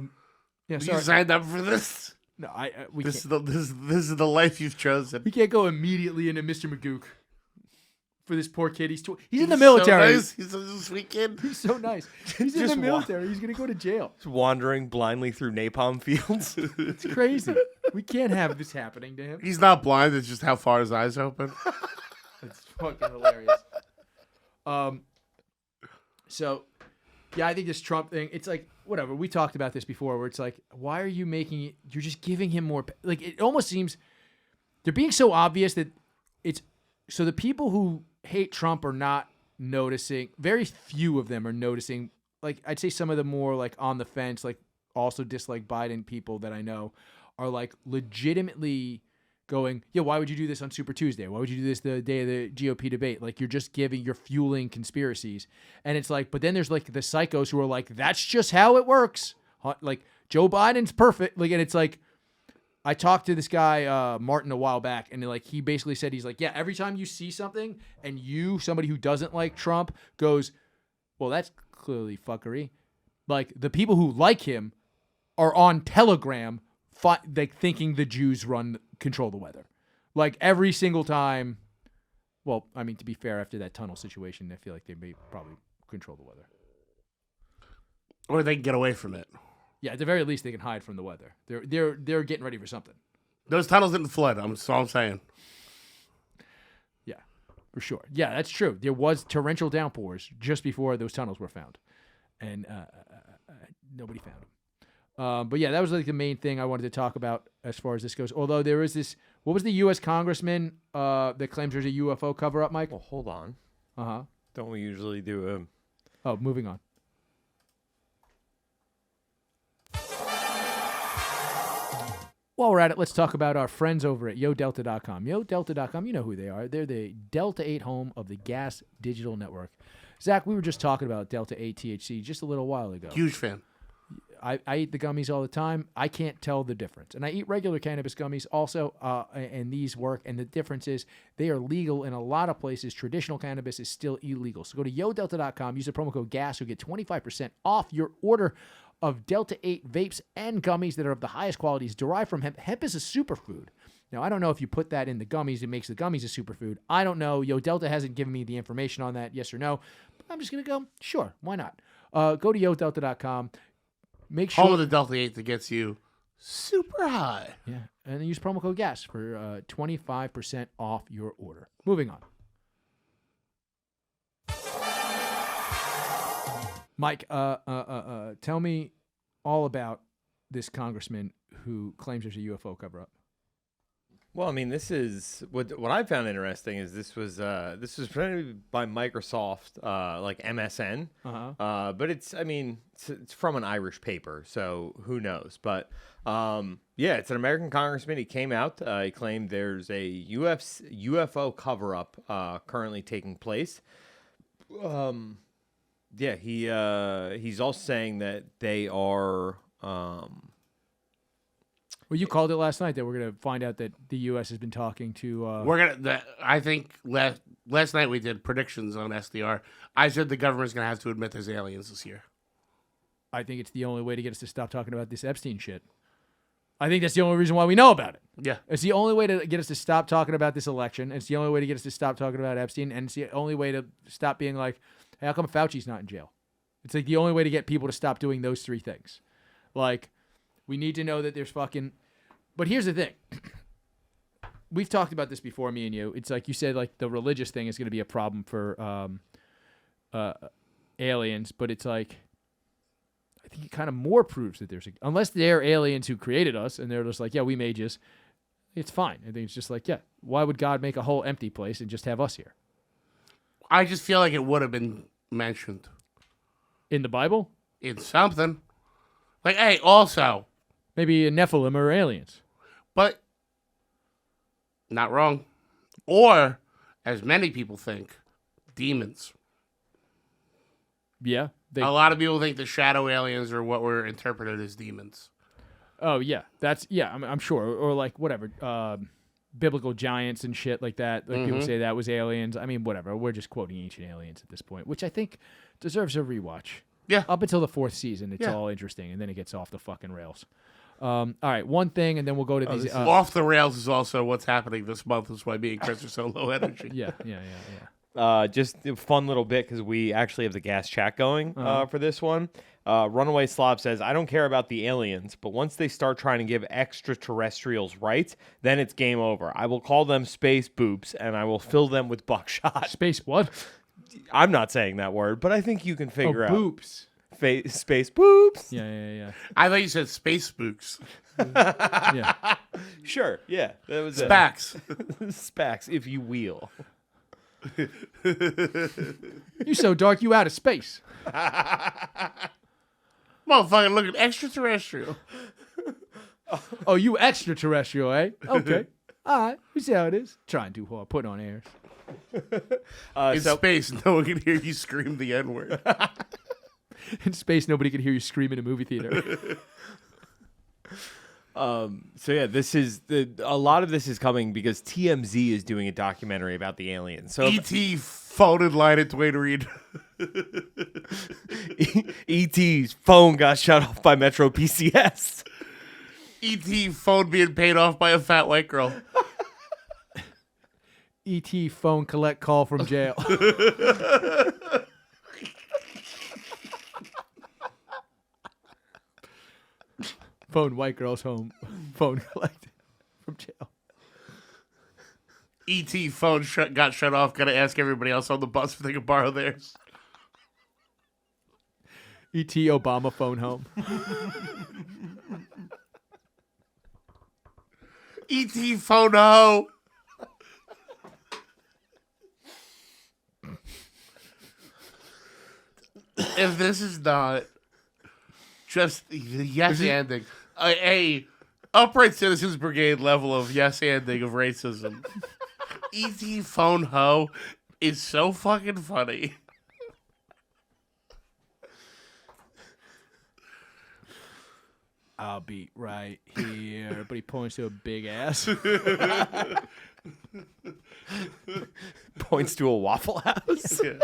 You sorry. signed up for this? No, we This can't. is the life you've chosen. We can't go immediately into Mr. Magoo for this poor kid. He's in the military. So nice. He's a sweet kid. He's so nice. He's in Just the military. He's gonna go to jail. Just wandering blindly through napalm fields. It's crazy. We can't have this happening to him. He's not blind. It's just how far his eyes open. It's fucking hilarious. So, yeah, I think this Trump thing, it's like, whatever. We talked about this before where it's like, why are you making it, you're just giving him more, like, it almost seems, they're being so obvious that it's, so the people who hate Trump are not noticing, very few of them are noticing, like, I'd say some of the more, like, on the fence, like, also dislike Biden people that I know are, like, legitimately going, yeah, why would you do this on Super Tuesday? Why would you do this the day of the GOP debate? Like, you're fueling conspiracies. And it's like, but then there's like the psychos who are like, that's just how it works. Like, Joe Biden's perfect. Like, and it's like, I talked to this guy, Martin, a while back, and like, he basically said, he's like, yeah, every time you see something and somebody who doesn't like Trump goes, well, that's clearly fuckery. Like, the people who like him are on Telegram like thinking the Jews control the weather, like every single time. Well, I mean, to be fair, after that tunnel situation, I feel like they may probably control the weather, Or they can get away from it. Yeah, at the very least, they can hide from the weather. They're getting ready for something. Those tunnels didn't flood. That's all I'm saying. Yeah, for sure. Yeah, that's true. There was torrential downpours just before those tunnels were found, and nobody found them. But yeah, that was like the main thing I wanted to talk about as far as this goes. Although there is this, what was the U.S. congressman that claims there's a UFO cover-up, Mike? Well, hold on. Uh-huh. Don't we usually do a... Oh, moving on. While we're at it, let's talk about our friends over at YoDelta.com. YoDelta.com, you know who they are. They're the Delta 8 home of the Gas Digital Network. Zach, we were just talking about Delta 8 THC just a little while ago. Huge fan. I eat the gummies all the time. I can't tell the difference. And I eat regular cannabis gummies also, and these work. And the difference is they are legal in a lot of places. Traditional cannabis is still illegal. So go to YoDelta.com, use the promo code GAS, you'll get 25% off your order of Delta 8 vapes and gummies that are of the highest qualities derived from hemp. Hemp is a superfood. Now, I don't know if you put that in the gummies, it makes the gummies a superfood. I don't know. YoDelta hasn't given me the information on that, yes or no. But I'm just going to go, sure, why not? Go to YoDelta.com. Make sure Home of the Delta 8 that gets you super high. Yeah, and then use promo code GAS for 25% off your order. Moving on. Mike, tell me all about this congressman who claims there's a UFO cover-up. Well, I mean, this is what I found interesting is this was printed by Microsoft, like MSN, but it's from an Irish paper, so who knows? But yeah, it's an American congressman. He came out. He claimed there's a UFO cover-up currently taking place. Yeah, he's also saying that they are. Well, you called it last night that we're going to find out that the U.S. has been talking to... I think last night we did predictions on SDR. I said the government's going to have to admit there's aliens this year. I think it's the only way to get us to stop talking about this Epstein shit. I think that's the only reason why we know about it. Yeah. It's the only way to get us to stop talking about this election. It's the only way to get us to stop talking about Epstein. And it's the only way to stop being like, hey, how come Fauci's not in jail? It's like the only way to get people to stop doing those three things. Like, we need to know that there's fucking... But here's the thing. We've talked about this before, me and you. It's like you said, like the religious thing is going to be a problem for aliens, but it's like I think it kind of more proves that unless they're aliens who created us and they're just like, yeah, we made you. It's fine. I think it's just like, yeah, why would God make a whole empty place and just have us here? I just feel like it would have been mentioned In the Bible? in something. Like, hey, also, Maybe Nephilim are aliens. but not wrong. Or, as many people think, demons. Yeah. A lot of people think the shadow aliens are what were interpreted as demons. Oh, yeah. I'm sure. Or like, whatever. Biblical giants and shit like that. Like people say that was aliens. I mean, whatever. We're just quoting ancient aliens at this point, which I think deserves a rewatch. Yeah. Up until the fourth season, it's Yeah. all interesting, and then it gets off the fucking rails. All right, one thing, and then we'll go to these. Off the rails is also what's happening this month. Is why me and Chris are so low energy. Yeah. Just a fun little bit because we actually have the gas chat going for this one. Runaway Slob says, I don't care about the aliens, but once they start trying to give extraterrestrials rights, then it's game over. I will call them space boops, and I will fill them with buckshot. Space what? I'm not saying that word, but I think you can figure out. Boops. Space boops. Yeah. I thought you said space spooks. Yeah. Sure, yeah. That was Spacs. Spacs, if you will. You so dark, you out of space. Motherfucker looking extraterrestrial. Oh, you extraterrestrial, eh? Okay. All right. We see how it is. Trying too hard, putting on airs. In space, no one can hear you scream the N-word. In space, nobody can hear you scream in a movie theater. So yeah, this is a lot of this is coming because TMZ is doing a documentary about the aliens. So E.T. phone in line at Dwayne Reed. E.T.'s phone got shut off by Metro PCS. E.T. phone being paid off by a fat white girl. E.T. phone collect call from jail. Phone white girl's home. Phone collected from jail. E.T. phone got shut off. Gotta ask everybody else on the bus if they can borrow theirs. E.T. Obama phone home. E.T. phone ho. If this is not just the yes-anding, a upright citizens brigade level of yes-anding of racism, E.T. phone ho is so fucking funny. I'll be right here. But he points to a big ass. Points to a Waffle House. Yeah.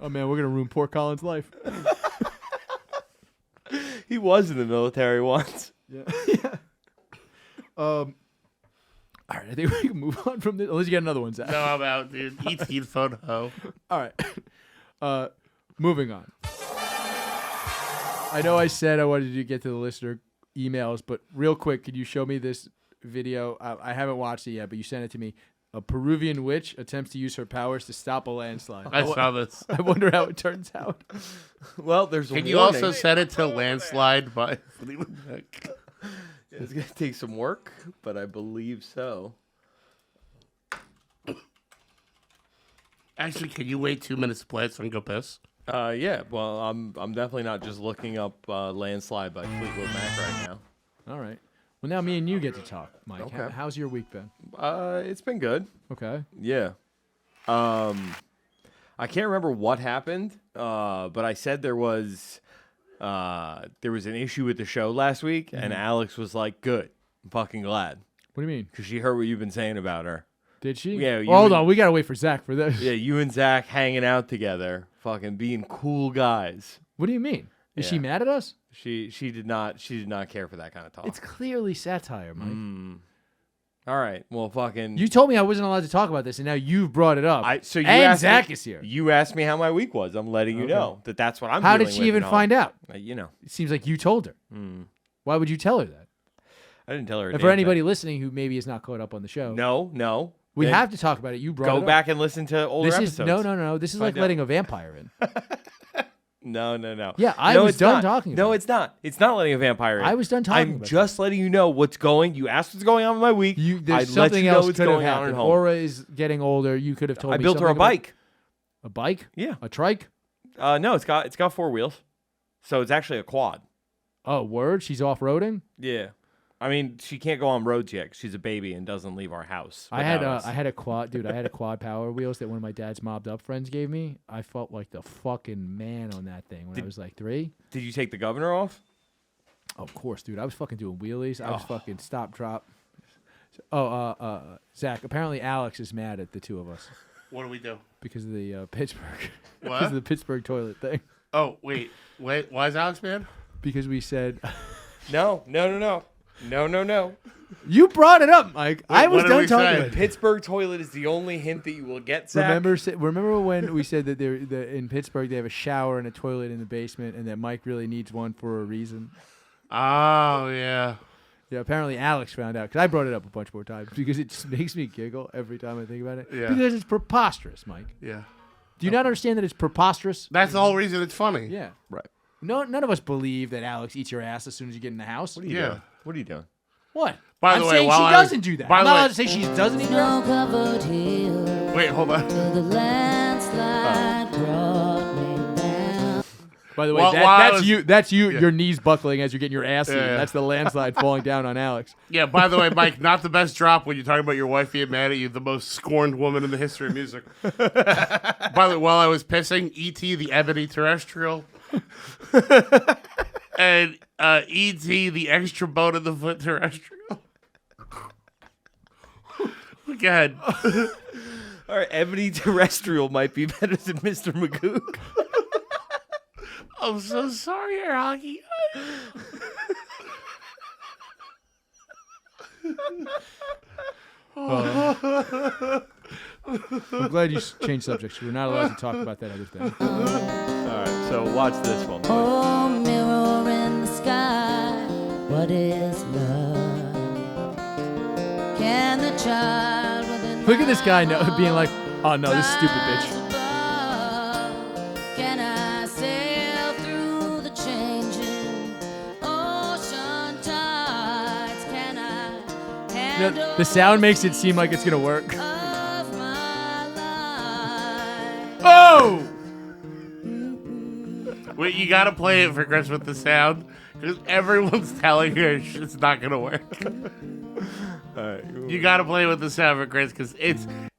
Oh man, we're gonna ruin poor Colin's life. He was in the military once. Yeah. All right, I think we can move on from this. Unless you get another one, Zach. No, I'm out, dude. E.T. phone ho. All right. Moving on. I know I said I wanted to get to the listener emails, but real quick, could you show me this video? I haven't watched it yet, but you sent it to me. A Peruvian witch attempts to use her powers to stop a landslide. I saw this. I wonder how it turns out. Well, there's a Can you warning. also set it to landslide by Fleetwood Mac? It's going to take some work, but I believe so. Actually, can you wait 2 minutes to play it so I can go piss? Yeah, well, I'm definitely not just looking up Landslide by Fleetwood Mac right now. All right. Well, now me and you get to talk, Mike. Okay. How's your week been? It's been good. Okay. Yeah. I can't remember what happened, but I said there was an issue with the show last week, and Alex was like, good. I'm fucking glad. What do you mean? Because she heard what you've been saying about her. Did she? Yeah. Well, hold on. We got to wait for Zach for this. Yeah, you and Zach hanging out together, fucking being cool guys. What do you mean? Is she mad at us? She did not care for that kind of talk. It's clearly satire, Mike. All right. Well, fucking. You told me I wasn't allowed to talk about this, and now you've brought it up. So you and asked Zach me, is here. You asked me how my week was. I'm letting you know that's what I'm. How did dealing she with even and all. find out? You know, It seems like you told her. Why would you tell her that? I didn't tell her. And for anybody listening who maybe is not caught up on the show, no. we Then have to talk about it. You brought it go up. back and listen to older This episodes. is no. This is like Find out. letting a vampire in. No. Yeah, I No, was it's done not. talking No, about it's not. It's not letting a vampire in. I was done talking I'm about just letting you know what's going. You asked what's going on with my week. There's I'd let something you know else what's could have going on at happened. home. Aura is getting older. You could have told I me built her a something about- bike. A bike? Yeah. A trike? No, it's got 4 wheels, so it's actually a quad. Oh, word? She's off-roading? Yeah. I mean, she can't go on roads yet 'cause she's a baby and doesn't leave our house. I had without us. a quad, dude. I had a quad Power Wheels that one of my dad's mobbed up friends gave me. I felt like the fucking man on that thing when I was like 3. Did you take the governor off? Of course, dude. I was fucking doing wheelies. I was Oh. fucking stop drop. Zach. Apparently, Alex is mad at the two of us What do we do? because of the Pittsburgh. What? Because of the Pittsburgh toilet thing. Oh, wait. Why is Alex mad? Because we said No. you brought it up, Mike. I was what did done we talking say? about it. Pittsburgh toilet is the only hint that you will get, Zach. Remember when we said that in Pittsburgh they have a shower and a toilet in the basement, and that Mike really needs one for a reason? Oh, yeah. Yeah, apparently Alex found out, because I brought it up a bunch more times, because it just makes me giggle every time I think about it. Yeah. Because it's preposterous, Mike. Yeah. Do you not understand that it's preposterous? That's the whole reason it's funny. Yeah. Right. No, none of us believe that Alex eats your ass as soon as you get in the house. What are you Yeah. doing? What are you doing? What? By I'm the way, saying while she I was- doesn't do that. by I'm the not way- allowed to say she doesn't eat your ass. Snow-covered hill Wait, hold on. till the landslide brought me down. By the way, While I that's was- you. That's you. Yeah. Your knees buckling as you're getting your ass eaten. Yeah. That's the landslide falling down on Alex. Yeah, by the way, Mike, not the best drop when you're talking about your wife being mad at you, the most scorned woman in the history of music. By the way, while I was pissing, E.T. the Ebony Terrestrial, and E.T. the Extra Bone in the Foot Terrestrial. Go ahead. All right, Ebony Terrestrial might be better than Mr. Magoo. I'm so sorry, Air Hockey. I'm glad you changed subjects. We're not allowed to talk about that other thing. All right, so watch this one. Oh, mirror in the sky, what is love? Can the child within Look at this guy being like, "Oh no, this stupid rise bitch." above? Can I sail through the changing ocean tides? Can I handle The sound makes it seem like it's gonna work. of my life? Oh! Wait, you gotta play it for Chris with the sound, because everyone's telling her it's not gonna work. All right. You gotta play with the sound for Chris, because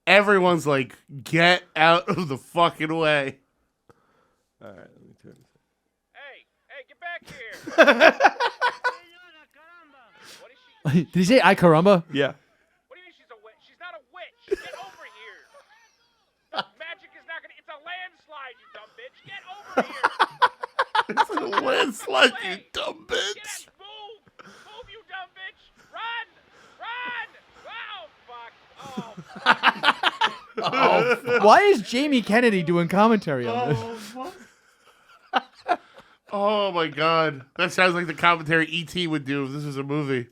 everyone's like, get out of the fucking way. All right, let me turn this. Hey, get back here! What is she? Did he say "I caramba"? Yeah. What do you mean she's a witch? She's not a witch. Get over here. Magic is not gonna. It's a landslide, you dumb bitch. Get over here. It's a landslide, you Hey, dumb Get bitch. move, you dumb bitch. Run. Oh fuck. Why is Jamie Kennedy doing commentary on this? Oh my god. That sounds like the commentary E.T. would do if this was a movie.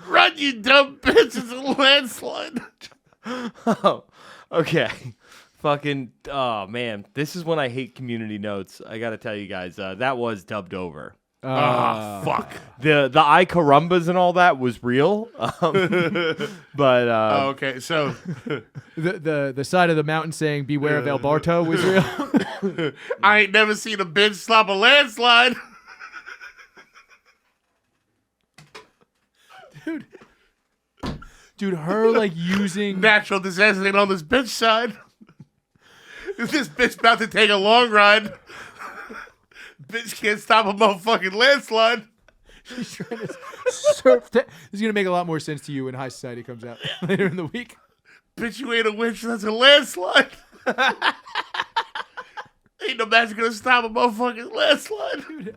Run, you dumb bitch. It's a landslide. Oh, okay. Fucking, oh man, this is when I hate community notes. I gotta tell you guys, that was dubbed over. Ah, fuck. The I carumbas and all that was real, but Oh, okay, so The side of the mountain saying "Beware of El Barto" was real. I ain't never seen a bitch stop a landslide. Dude, her like using Natural disaster ain't on this bitch side. This bitch about to take a long ride. Bitch can't stop a motherfucking landslide. she's trying to surf. This is gonna make a lot more sense to you when High Society comes out later in the week. Bitch, you ain't a witch, that's a landslide. Ain't no magic gonna stop a motherfucking landslide. Dude,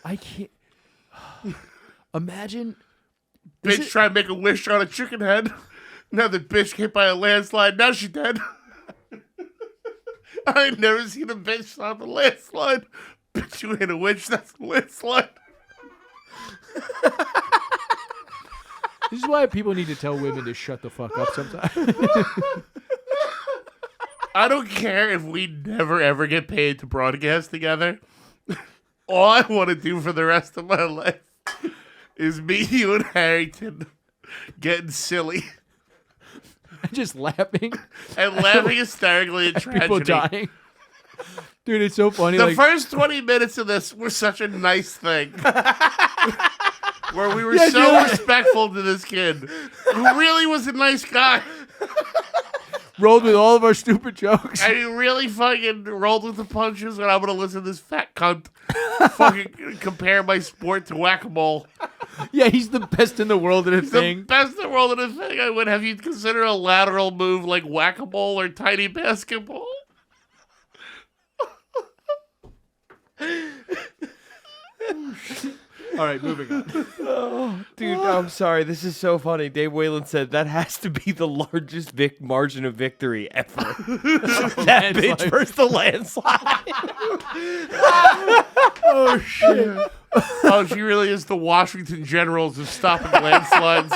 I can't. Imagine. Bitch trying to make a wish on a chicken head. Now the bitch hit by a landslide, now she dead. I ain't never seen a bitch stop a landslide. Bitch, you ain't a witch, that's a landslide. This is why people need to tell women to shut the fuck up sometimes. I don't care if we never ever get paid to broadcast together. All I want to do for the rest of my life is meet you in Harrington getting silly Just laughing. and laughing hysterically at People tragedy. dying. Dude, it's so funny. The like, first 20 minutes of this were such a nice thing. Where we were Yeah, so you're right. respectful to this kid who really was a nice guy. rolled with all of our stupid jokes. And he really fucking rolled with the punches, and I'm going to listen to this fat cunt fucking compare my sport to whack-a-mole. Yeah, he's the best in the world at a The thing. best in the world in a thing. I would have you consider a lateral move like whack-a-mole or tiny basketball. All right, moving on. Dude, I'm sorry. This is so funny. Dave Whalen said that has to be the largest margin of victory ever. That bitch versus the landslide. Oh shit! Oh, she really is the Washington Generals of stopping landslides.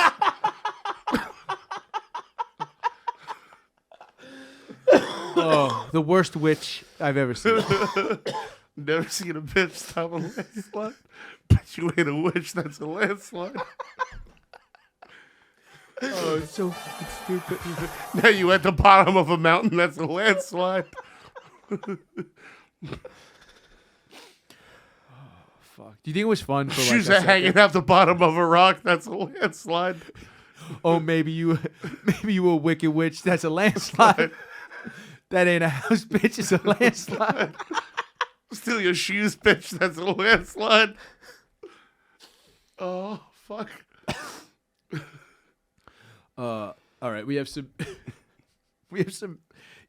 Oh, the worst witch I've ever seen. Never seen a bitch stop a landslide. But you ain't a witch, that's a landslide. Oh, it's so fucking stupid. Now you at the bottom of a mountain, that's a landslide. Fuck. Do you think it was fun for like Shoes a are hanging second? out the bottom of a rock, that's a landslide. Oh, maybe you a wicked witch. That's a landslide. That ain't a house, bitch. It's a landslide. Steal your shoes, bitch, that's a landslide. Oh, fuck. All right, we have some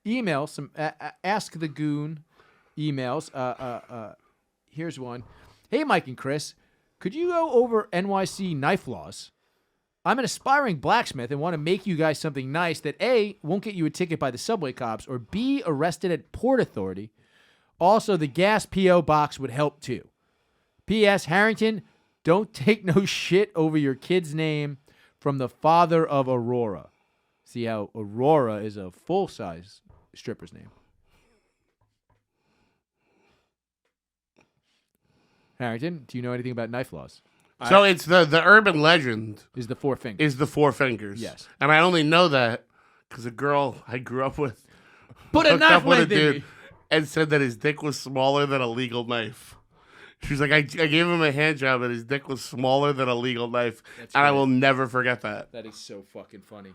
emails, some Ask the Goon emails. Here's one. Hey, Mike and Chris, could you go over NYC knife laws? I'm an aspiring blacksmith and want to make you guys something nice that A, won't get you a ticket by the subway cops, or B, arrested at Port Authority. Also, the gas P.O. box would help too. P.S. Harrington, don't take no shit over your kid's name from the father of Aurora. See how Aurora is a full-size stripper's name. Harrington, do you know anything about knife laws? So it's the urban legend Is the four fingers. is the four fingers. Yes. And I only know that because a girl I grew up with Put a hooked knife up with a with dude it. and said that his dick was smaller than a legal knife. She was like, I gave him a hand job and his dick was smaller than a legal knife. That's and I right. will never forget that. That is so fucking funny.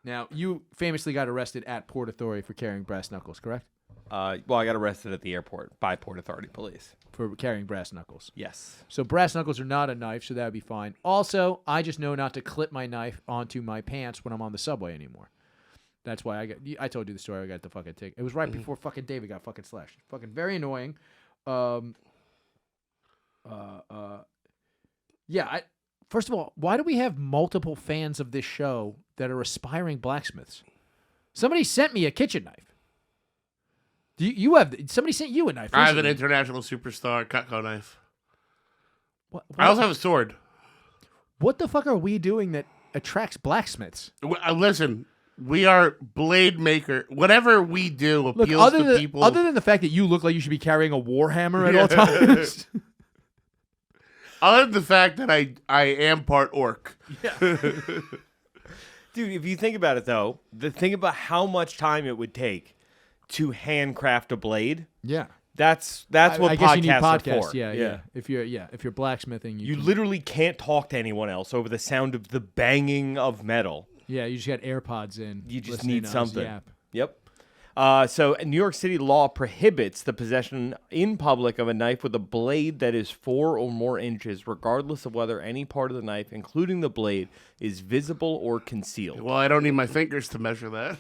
Now, you famously got arrested at Port Authority for carrying brass knuckles, correct? Well, I got arrested at the airport by Port Authority police. For carrying brass knuckles. Yes. So brass knuckles are not a knife, so that would be fine. Also, I just know not to clip my knife onto my pants when I'm on the subway anymore. That's why I told you the story. I got the fucking ticket. It was right before fucking David got fucking slashed. Fucking very annoying. Yeah. First of all, why do we have multiple fans of this show that are aspiring blacksmiths? Somebody sent me a kitchen knife. You have somebody sent you a knife? I have an recently. international superstar Cutco knife. What I also have a sword. What the fuck are we doing that attracts blacksmiths? Listen, we are blade maker. Whatever we do Look, appeals to people. other than the fact that you look like you should be carrying a war hammer at all times. Other than the fact that I am part orc. Dude, if you think about it, though, think about how much time it would take to handcraft a blade. Yeah. That's what I guess you need podcasts podcasts. are for. Yeah. If you're blacksmithing, You can- literally can't talk to anyone else over the sound of the banging of metal. Yeah, you just got AirPods in. You just listening need to us something. yap. Yep. So New York City law prohibits the possession in public of a knife with a blade that is 4 or more inches, regardless of whether any part of the knife, including the blade, is visible or concealed. Well, I don't need my fingers to measure that.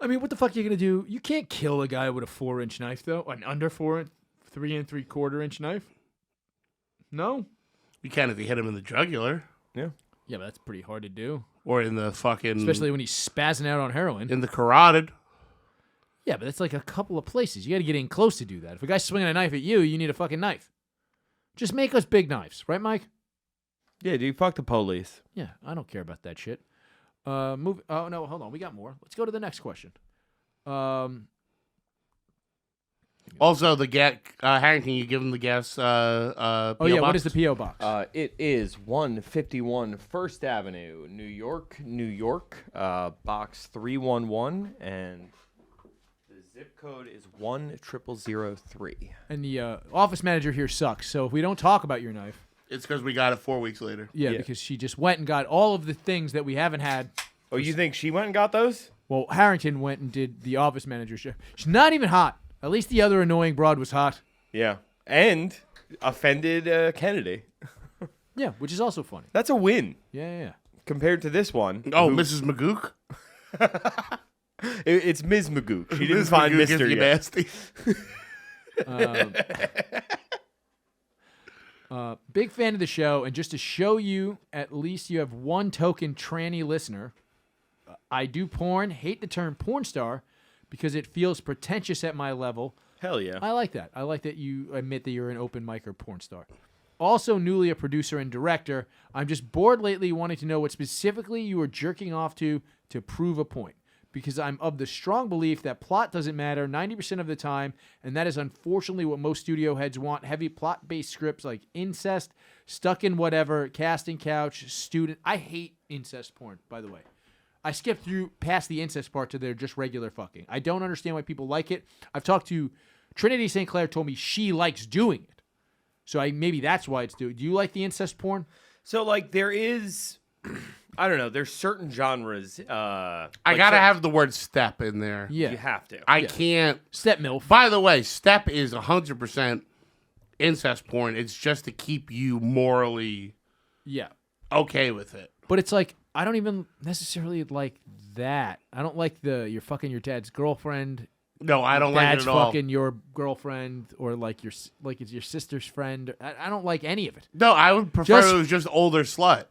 I mean, what the fuck are you gonna do? You can't kill a guy with a 4-inch knife, though. An under 3 3/4 inch knife. No. You can if you hit him in the jugular Yeah. Yeah, but that's pretty hard to do, or in the fucking, especially when he's spazzing out on heroin. in the carotid. Yeah, but that's like a couple of places. You got to get in close to do that. If a guy's swinging a knife at you, you need a fucking knife. Just make us big knives, right, Mike? Yeah, dude, fuck the police. Yeah, I don't care about that shit. Oh no, hold on, we got more. Let's go to the next question. Also, the Harrington, you give him the gas. Oh PO yeah, box? what is the PO box? It is 151 First Avenue, New York, box 311, and the zip code is 10003. And the office manager here sucks. So if we don't talk about your knife, It's because we got it 4 weeks later. yeah, because she just went and got all of the things that we haven't had. Oh, you think she went and got those? Well, Harrington went and did the office manager shit. She's not even hot. At least the other annoying broad was hot. Yeah, and offended Kennedy. Yeah, which is also funny. That's a win Yeah. compared to this one. Oh, Mrs. Magoo? It's Ms. Magoo. She didn't Ms. find Magoo gives Mr. you yet. nasty. Big fan of the show, and just to show you, at least you have one token tranny listener. I do porn, hate the term porn star, because it feels pretentious at my level. Hell yeah. I like that. I like that you admit that you're an open micer porn star. Also newly a producer and director. I'm just bored lately wanting to know what specifically you are jerking off to prove a point. Because I'm of the strong belief that plot doesn't matter 90% of the time, and that is unfortunately what most studio heads want. Heavy plot-based scripts like incest, stuck in whatever, casting couch, student. I hate incest porn, by the way. I skipped through past the incest part to their just regular fucking. I don't understand why people like it. I've talked to Trinity St. Clair, told me she likes doing it. So maybe that's why it's doing. Do you like the incest porn? So, like, there is, I don't know, there's certain genres. I gotta have the word step in there. Yeah. You have to. I can't. Step MILF. By the way, step is 100% incest porn. It's just to keep you morally Yeah. okay with it. But it's like, I don't even necessarily like that. I don't like you're fucking your dad's girlfriend. No, I don't like it Dad's at all. fucking your girlfriend, or like it's your sister's friend. I don't like any of it. No, I would prefer it was just older slut.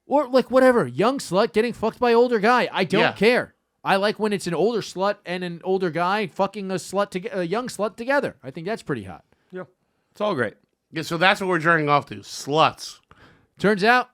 Or like whatever, young slut getting fucked by older guy. I don't Yeah. care. I like when it's an older slut and an older guy fucking a young slut together. I think that's pretty hot. Yeah. It's all great. Yeah, so that's what we're jerking off to. Sluts. Turns out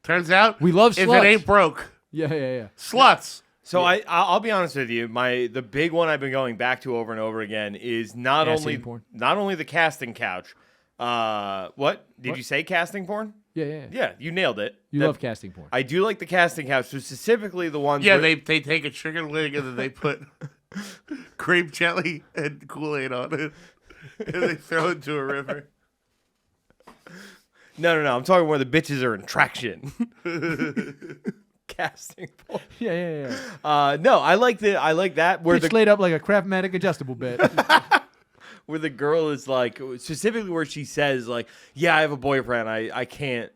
Turns out we love if sluts. it ain't broke. Yeah. Sluts. So I'll be honest with you. The big one I've been going back to over and over again is not Casting porn. only the casting couch. What did you say? Casting porn? Yeah. Yeah, you nailed it. You love casting porn. I do like the casting couch, so specifically the ones. Yeah, where, they take a chicken wing and then they put grape jelly and Kool-Aid on it. And they throw it into a river. No. I'm talking where the bitches are in traction. Casting porn. Yeah. No, I like that where Bitch laid up like a Craftmatic adjustable bed. where the girl is like, specifically where she says like, yeah, I have a boyfriend. I can't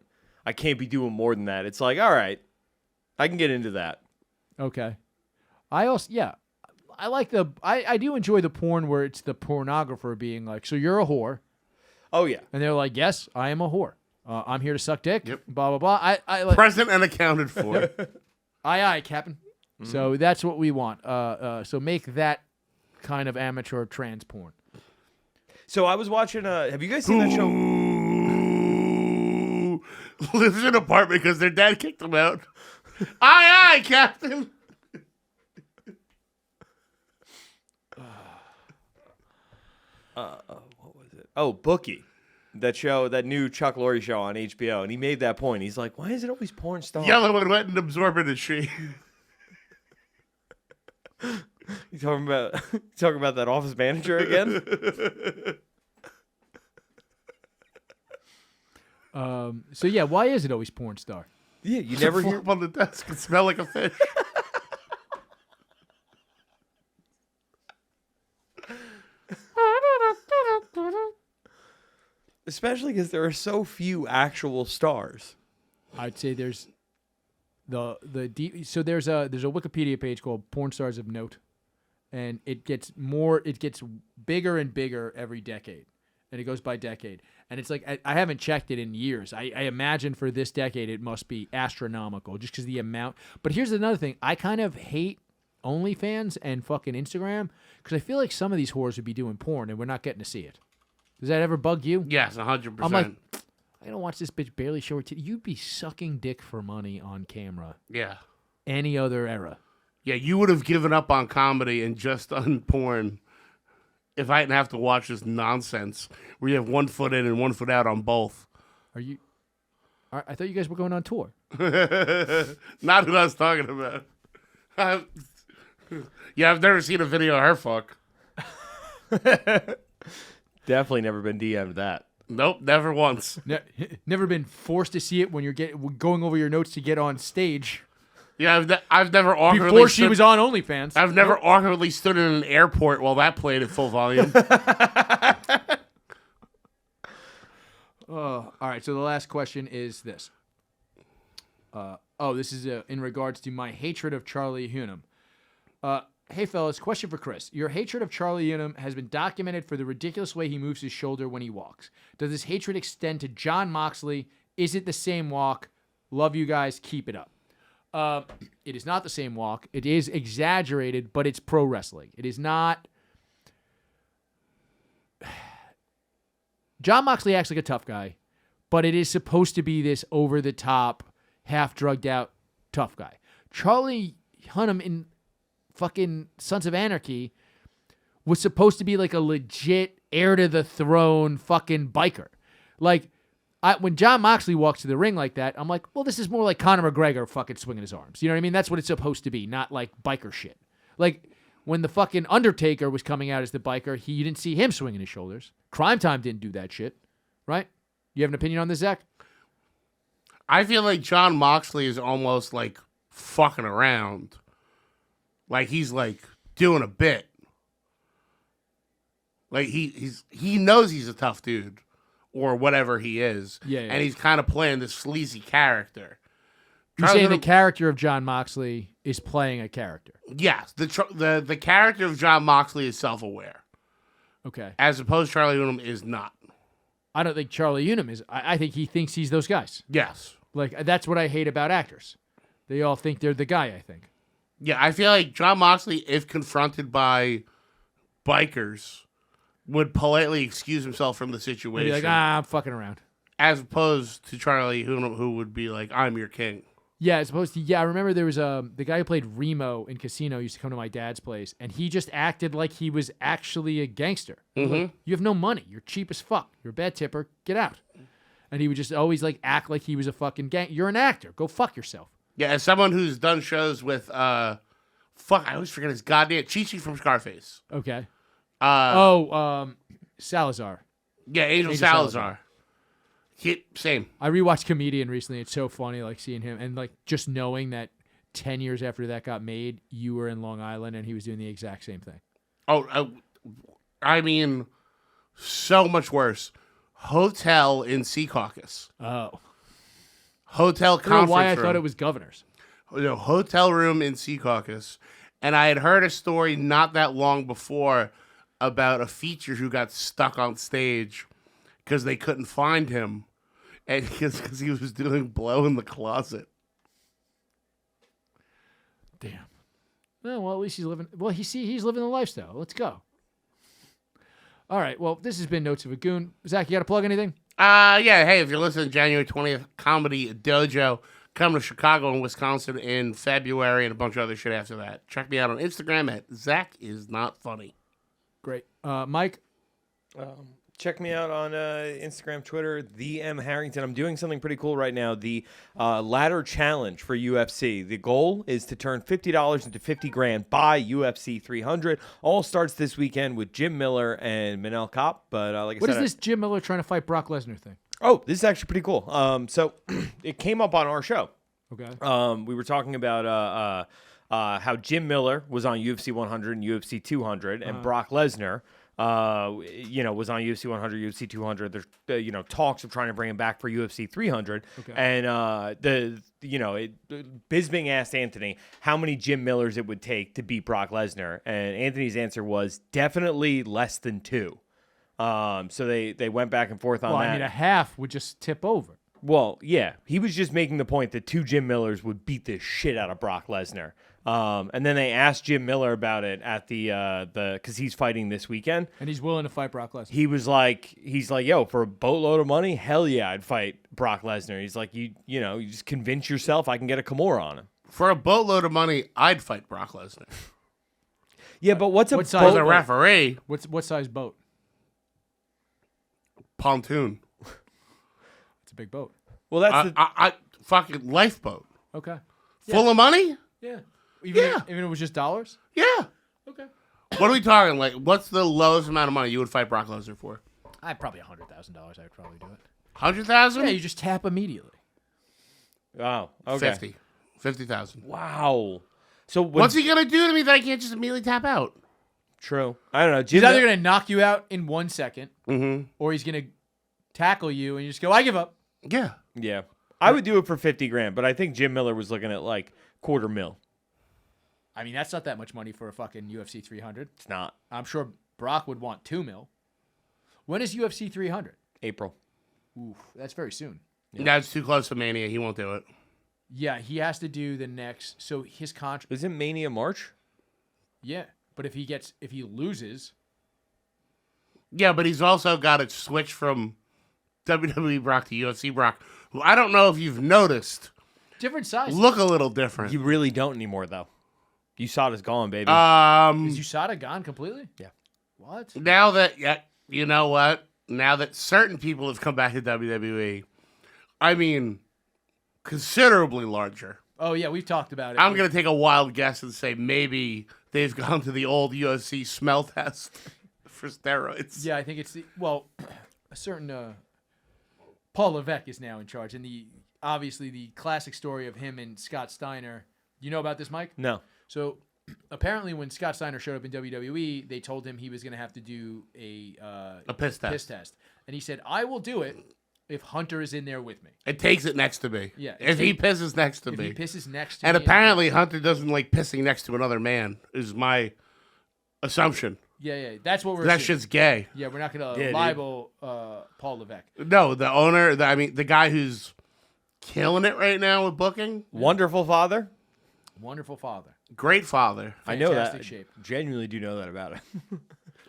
be doing more than that. It's like, all right, I can get into that. Okay. I like I do enjoy the porn where it's the pornographer being like, so you're a whore. Oh yeah. And they're like, yes, I am a whore. I'm here to suck dick. Yep. Blah, blah, blah. I like, Present and accounted for. aye, Captain. Mm-hmm. So that's what we want. So make that kind of amateur trans porn. So I was watching. Have you guys seen that show? Ooh. Lives in an apartment because their dad kicked him out. Aye, Captain. What was it? Oh, Bookie. That show, that new Chuck Lorre show on HBO, and he made that point. He's like, "Why is it always porn stars?" Yellow and wet and absorbent as she. You talking about that office manager again? So yeah, why is it always porn star? Yeah, you never hear. Flop on the desk and smell like a fish. Especially because there are so few actual stars. I'd say there's so there's a Wikipedia page called Porn Stars of Note, and it gets bigger and bigger every decade, and it goes by decade, and it's like I haven't checked it in years. I imagine for this decade it must be astronomical just because the amount. But here's another thing: I kind of hate OnlyFans and fucking Instagram because I feel like some of these whores would be doing porn and we're not getting to see it. Does that ever bug you? Yes, 100%. I'm like, I don't watch this bitch barely show her titty. You'd be sucking dick for money on camera. Yeah. Any other era. Yeah, you would have given up on comedy and just done porn if I didn't have to watch this nonsense where you have 1 foot in and 1 foot out on both. I thought you guys were going on tour. Not who I was talking about. Yeah, I've never seen a video of her fuck. Definitely never been DM'd that. Nope, never once. Never been forced to see it when you're going over your notes to get on stage. Yeah, I've never awkwardly Before she was on OnlyFans. I've never awkwardly stood in an airport while that played at full volume. All right, so the last question is this. This is in regards to my hatred of Charlie Hunnam. Hey, fellas, question for Chris. Your hatred of Charlie Hunnam has been documented for the ridiculous way he moves his shoulder when he walks. Does this hatred extend to John Moxley? Is it the same walk? Love you guys. Keep it up. It is not the same walk. It is exaggerated, but it's pro wrestling. It is not. John Moxley acts like a tough guy, but it is supposed to be this over-the-top, half-drugged-out tough guy. Charlie Hunnam in fucking Sons of Anarchy was supposed to be like a legit heir-to-the-throne fucking biker. Like, when John Moxley walks to the ring like that, I'm like, well, this is more like Conor McGregor fucking swinging his arms. You know what I mean? That's what it's supposed to be, not like biker shit. Like, when the fucking Undertaker was coming out as the biker, you didn't see him swinging his shoulders. Crime Time didn't do that shit, right? You have an opinion on this, Zach? I feel like John Moxley is almost like fucking around. Like he's like doing a bit. Like he knows he's a tough dude. Or whatever he is. Yeah. And he's kind of playing this sleazy character. You're saying the character of John Moxley is playing a character? Yes. The character of John Moxley is self-aware. Okay. As opposed to Charlie Hunnam is not. I don't think Charlie Hunnam is. I think he thinks he's those guys. Yes. Like, that's what I hate about actors. They all think they're the guy, I think. Yeah, I feel like John Moxley, if confronted by bikers, would politely excuse himself from the situation. He'd be like, I'm fucking around. As opposed to Charlie Hunnam, who would be like, I'm your king. Yeah, as opposed to, I remember there was the guy who played Remo in Casino used to come to my dad's place, and he just acted like he was actually a gangster. Like, you have no money. You're cheap as fuck. You're a bad tipper. Get out. And he would just always like act like he was a fucking gang. You're an actor. Go fuck yourself. Yeah, as someone who's done shows with, I always forget his goddamn, Chi-Chi from Scarface. Okay. Salazar. Yeah, Angel Salazar. Same. I rewatched Comedian recently. It's so funny, like seeing him and like just knowing that 10 years after that got made, you were in Long Island and he was doing the exact same thing. I mean, so much worse. Hotel in Secaucus. Oh. Hotel I don't know conference why I room. thought it was Governor's. Hotel room in Secaucus. And I had heard a story not that long before about a feature who got stuck on stage because they couldn't find him, and because he was doing blow in the closet. Damn. Well, at least he's living. Well, he's living the lifestyle. Let's go. All right. Well, this has been Notes of a Goon. Zach, you got to plug anything? Yeah. Hey, if you're listening to January 20th, Comedy Dojo, come to Chicago and Wisconsin in February, and a bunch of other shit after that. Check me out on Instagram at ZachIsNotFunny. Great. Mike? Check me out on Instagram, Twitter, the M Harrington. I'm doing something pretty cool right now. The ladder challenge for UFC. The goal is to turn $50 into $50,000 by UFC 300. All starts this weekend with Jim Miller and Manel Kopp. But like I said, what is this Jim Miller trying to fight Brock Lesnar thing? Oh, this is actually pretty cool. So it came up on our show. Okay. We were talking about how Jim Miller was on UFC 100 and UFC 200, and Brock Lesnar, was on UFC 100, UFC 200. There's, talks of trying to bring him back for UFC 300. Okay. And Bisping asked Anthony how many Jim Millers it would take to beat Brock Lesnar, and Anthony's answer was definitely less than 2. So they went back and forth on that. Well, I mean, a half would just tip over. Well, yeah, he was just making the point that 2 Jim Millers would beat the shit out of Brock Lesnar. And then they asked Jim Miller about it at the because he's fighting this weekend, and he's willing to fight Brock Lesnar. He's like, yo, for a boatload of money, hell yeah, I'd fight Brock Lesnar. He's like, you just convince yourself I can get a Kimura on him. For a boatload of money, I'd fight Brock Lesnar. Yeah, but what size as a referee? What size boat? Pontoon. It's a big boat. Well, that's I fucking lifeboat. Okay. Full of money? Yeah. Even if it was just dollars? Yeah. Okay. What are we talking? Like, what's the lowest amount of money you would fight Brock Lesnar for? Probably $100,000. I would probably do it. 100,000? Yeah, you just tap immediately. Wow. Okay. 50,000. Wow. So what's he gonna do to me that I can't just immediately tap out? True. I don't know. He's either gonna knock you out in 1 second, or he's gonna tackle you and you just go, I give up. Yeah. Yeah. I would do it for $50,000, but I think Jim Miller was looking at like $250,000. I mean, that's not that much money for a fucking UFC 300. It's not. I'm sure Brock would want $2 million. When is UFC 300? April. Oof, that's very soon. Yeah, it's too close to Mania. He won't do it. Yeah, he has to do the next. So his contract. Isn't Mania March? Yeah, but if he loses, Yeah, but he's also got to switch from WWE Brock to UFC Brock, who I don't know if you've noticed, different size. look a little different. You really don't anymore, though. USADA's gone, baby. Is USADA gone completely? Yeah. What? Now that, you know what? Now that certain people have come back to WWE, I mean, considerably larger. Oh yeah, we've talked about it. I'm going to take a wild guess and say maybe they've gone to the old UFC smell test for steroids. Yeah, I think it's a certain Paul Levesque is now in charge, and obviously the classic story of him and Scott Steiner. You know about this, Mike? No. So apparently, when Scott Steiner showed up in WWE, they told him he was going to have to do a piss test. And he said, "I will do it if Hunter is in there with me." It takes it next to me. Yeah, If he pisses next to If me. he pisses next to And me, apparently Hunter doesn't like pissing next to another man, is my assumption. yeah, that's what we're. That assuming. shit's gay. Yeah, we're not going to Yeah, dude. libel Paul Levesque. No, the owner, the guy who's killing it right now with booking. Wonderful father. Wonderful father. Great father. I know that. Fantastic shape. Genuinely do know that about him.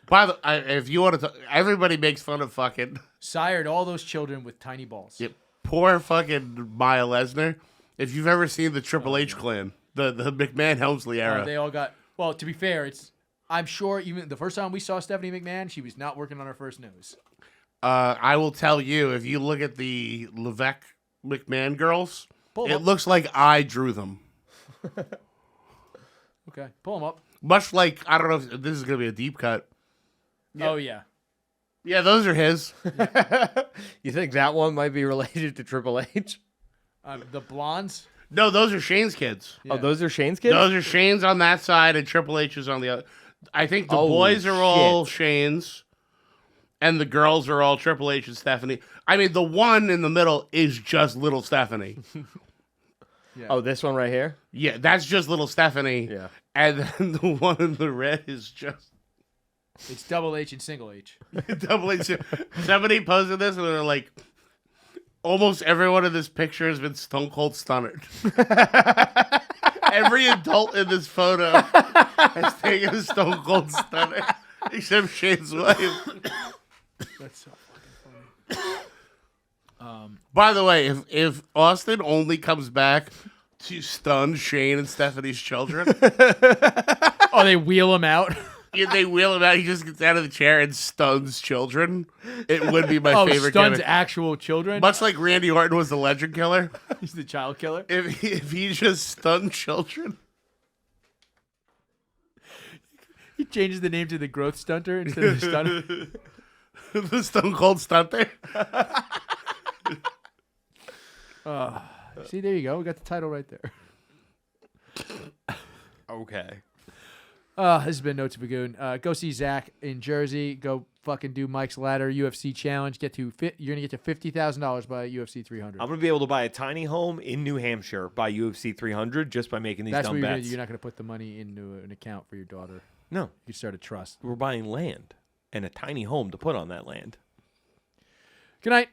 By the if you want to, everybody makes fun of fucking Sired all those children with tiny balls. poor fucking Maya Lesnar. If you've ever seen the Triple H clan, the McMahon Helmsley era, They all got. Well, to be fair, I'm sure even the first time we saw Stephanie McMahon, she was not working on her first nose. I will tell you, if you look at the Levesque McMahon girls, Pull 'em it up. looks like I drew them. Okay, pull them up. Much like, I don't know if this is going to be a deep cut. Oh yeah. Yeah, those are his. You think that one might be related to Triple H? The blondes. No, those are Shane's kids. Oh, those are Shane's kids? Those are Shane's on that side and Triple H is on the other. I think the Oh, boys are all shit. Shane's and the girls are all Triple H and Stephanie. I mean, the one in the middle is just little Stephanie. Oh, this one right here? Yeah, that's just little Stephanie. Yeah. And then the one in the red is just It's double H and single H. Double H. Somebody posted this and they're like, almost everyone in this picture has been stone cold stunnered. Every adult in this photo has taken a stone cold stunner, except Shane's wife. That's so fucking funny. By the way, if Austin only comes back to stun Shane and Stephanie's children, Oh, they wheel him out. if they wheel him out, he just gets out of the chair and stuns children. It would be my Oh, favorite stuns gimmick. actual children. Much like Randy Orton was the legend killer. He's the child killer. If he just stunned children. He changes the name to the growth stunter instead of the stunner. The Stone Cold Stunter. See, there you go. We got the title right there. Okay. This has been Notes of Bagoon. Go see Zach in Jersey. Go fucking do Mike's Ladder UFC challenge. You're gonna get to $50,000 by UFC 300. I'm going to be able to buy a tiny home in New Hampshire by UFC 300 just by making these That's dumb what bets. you're not gonna put the money into an account for your daughter. No. You start a trust. We're buying land and a tiny home to put on that land. Good night.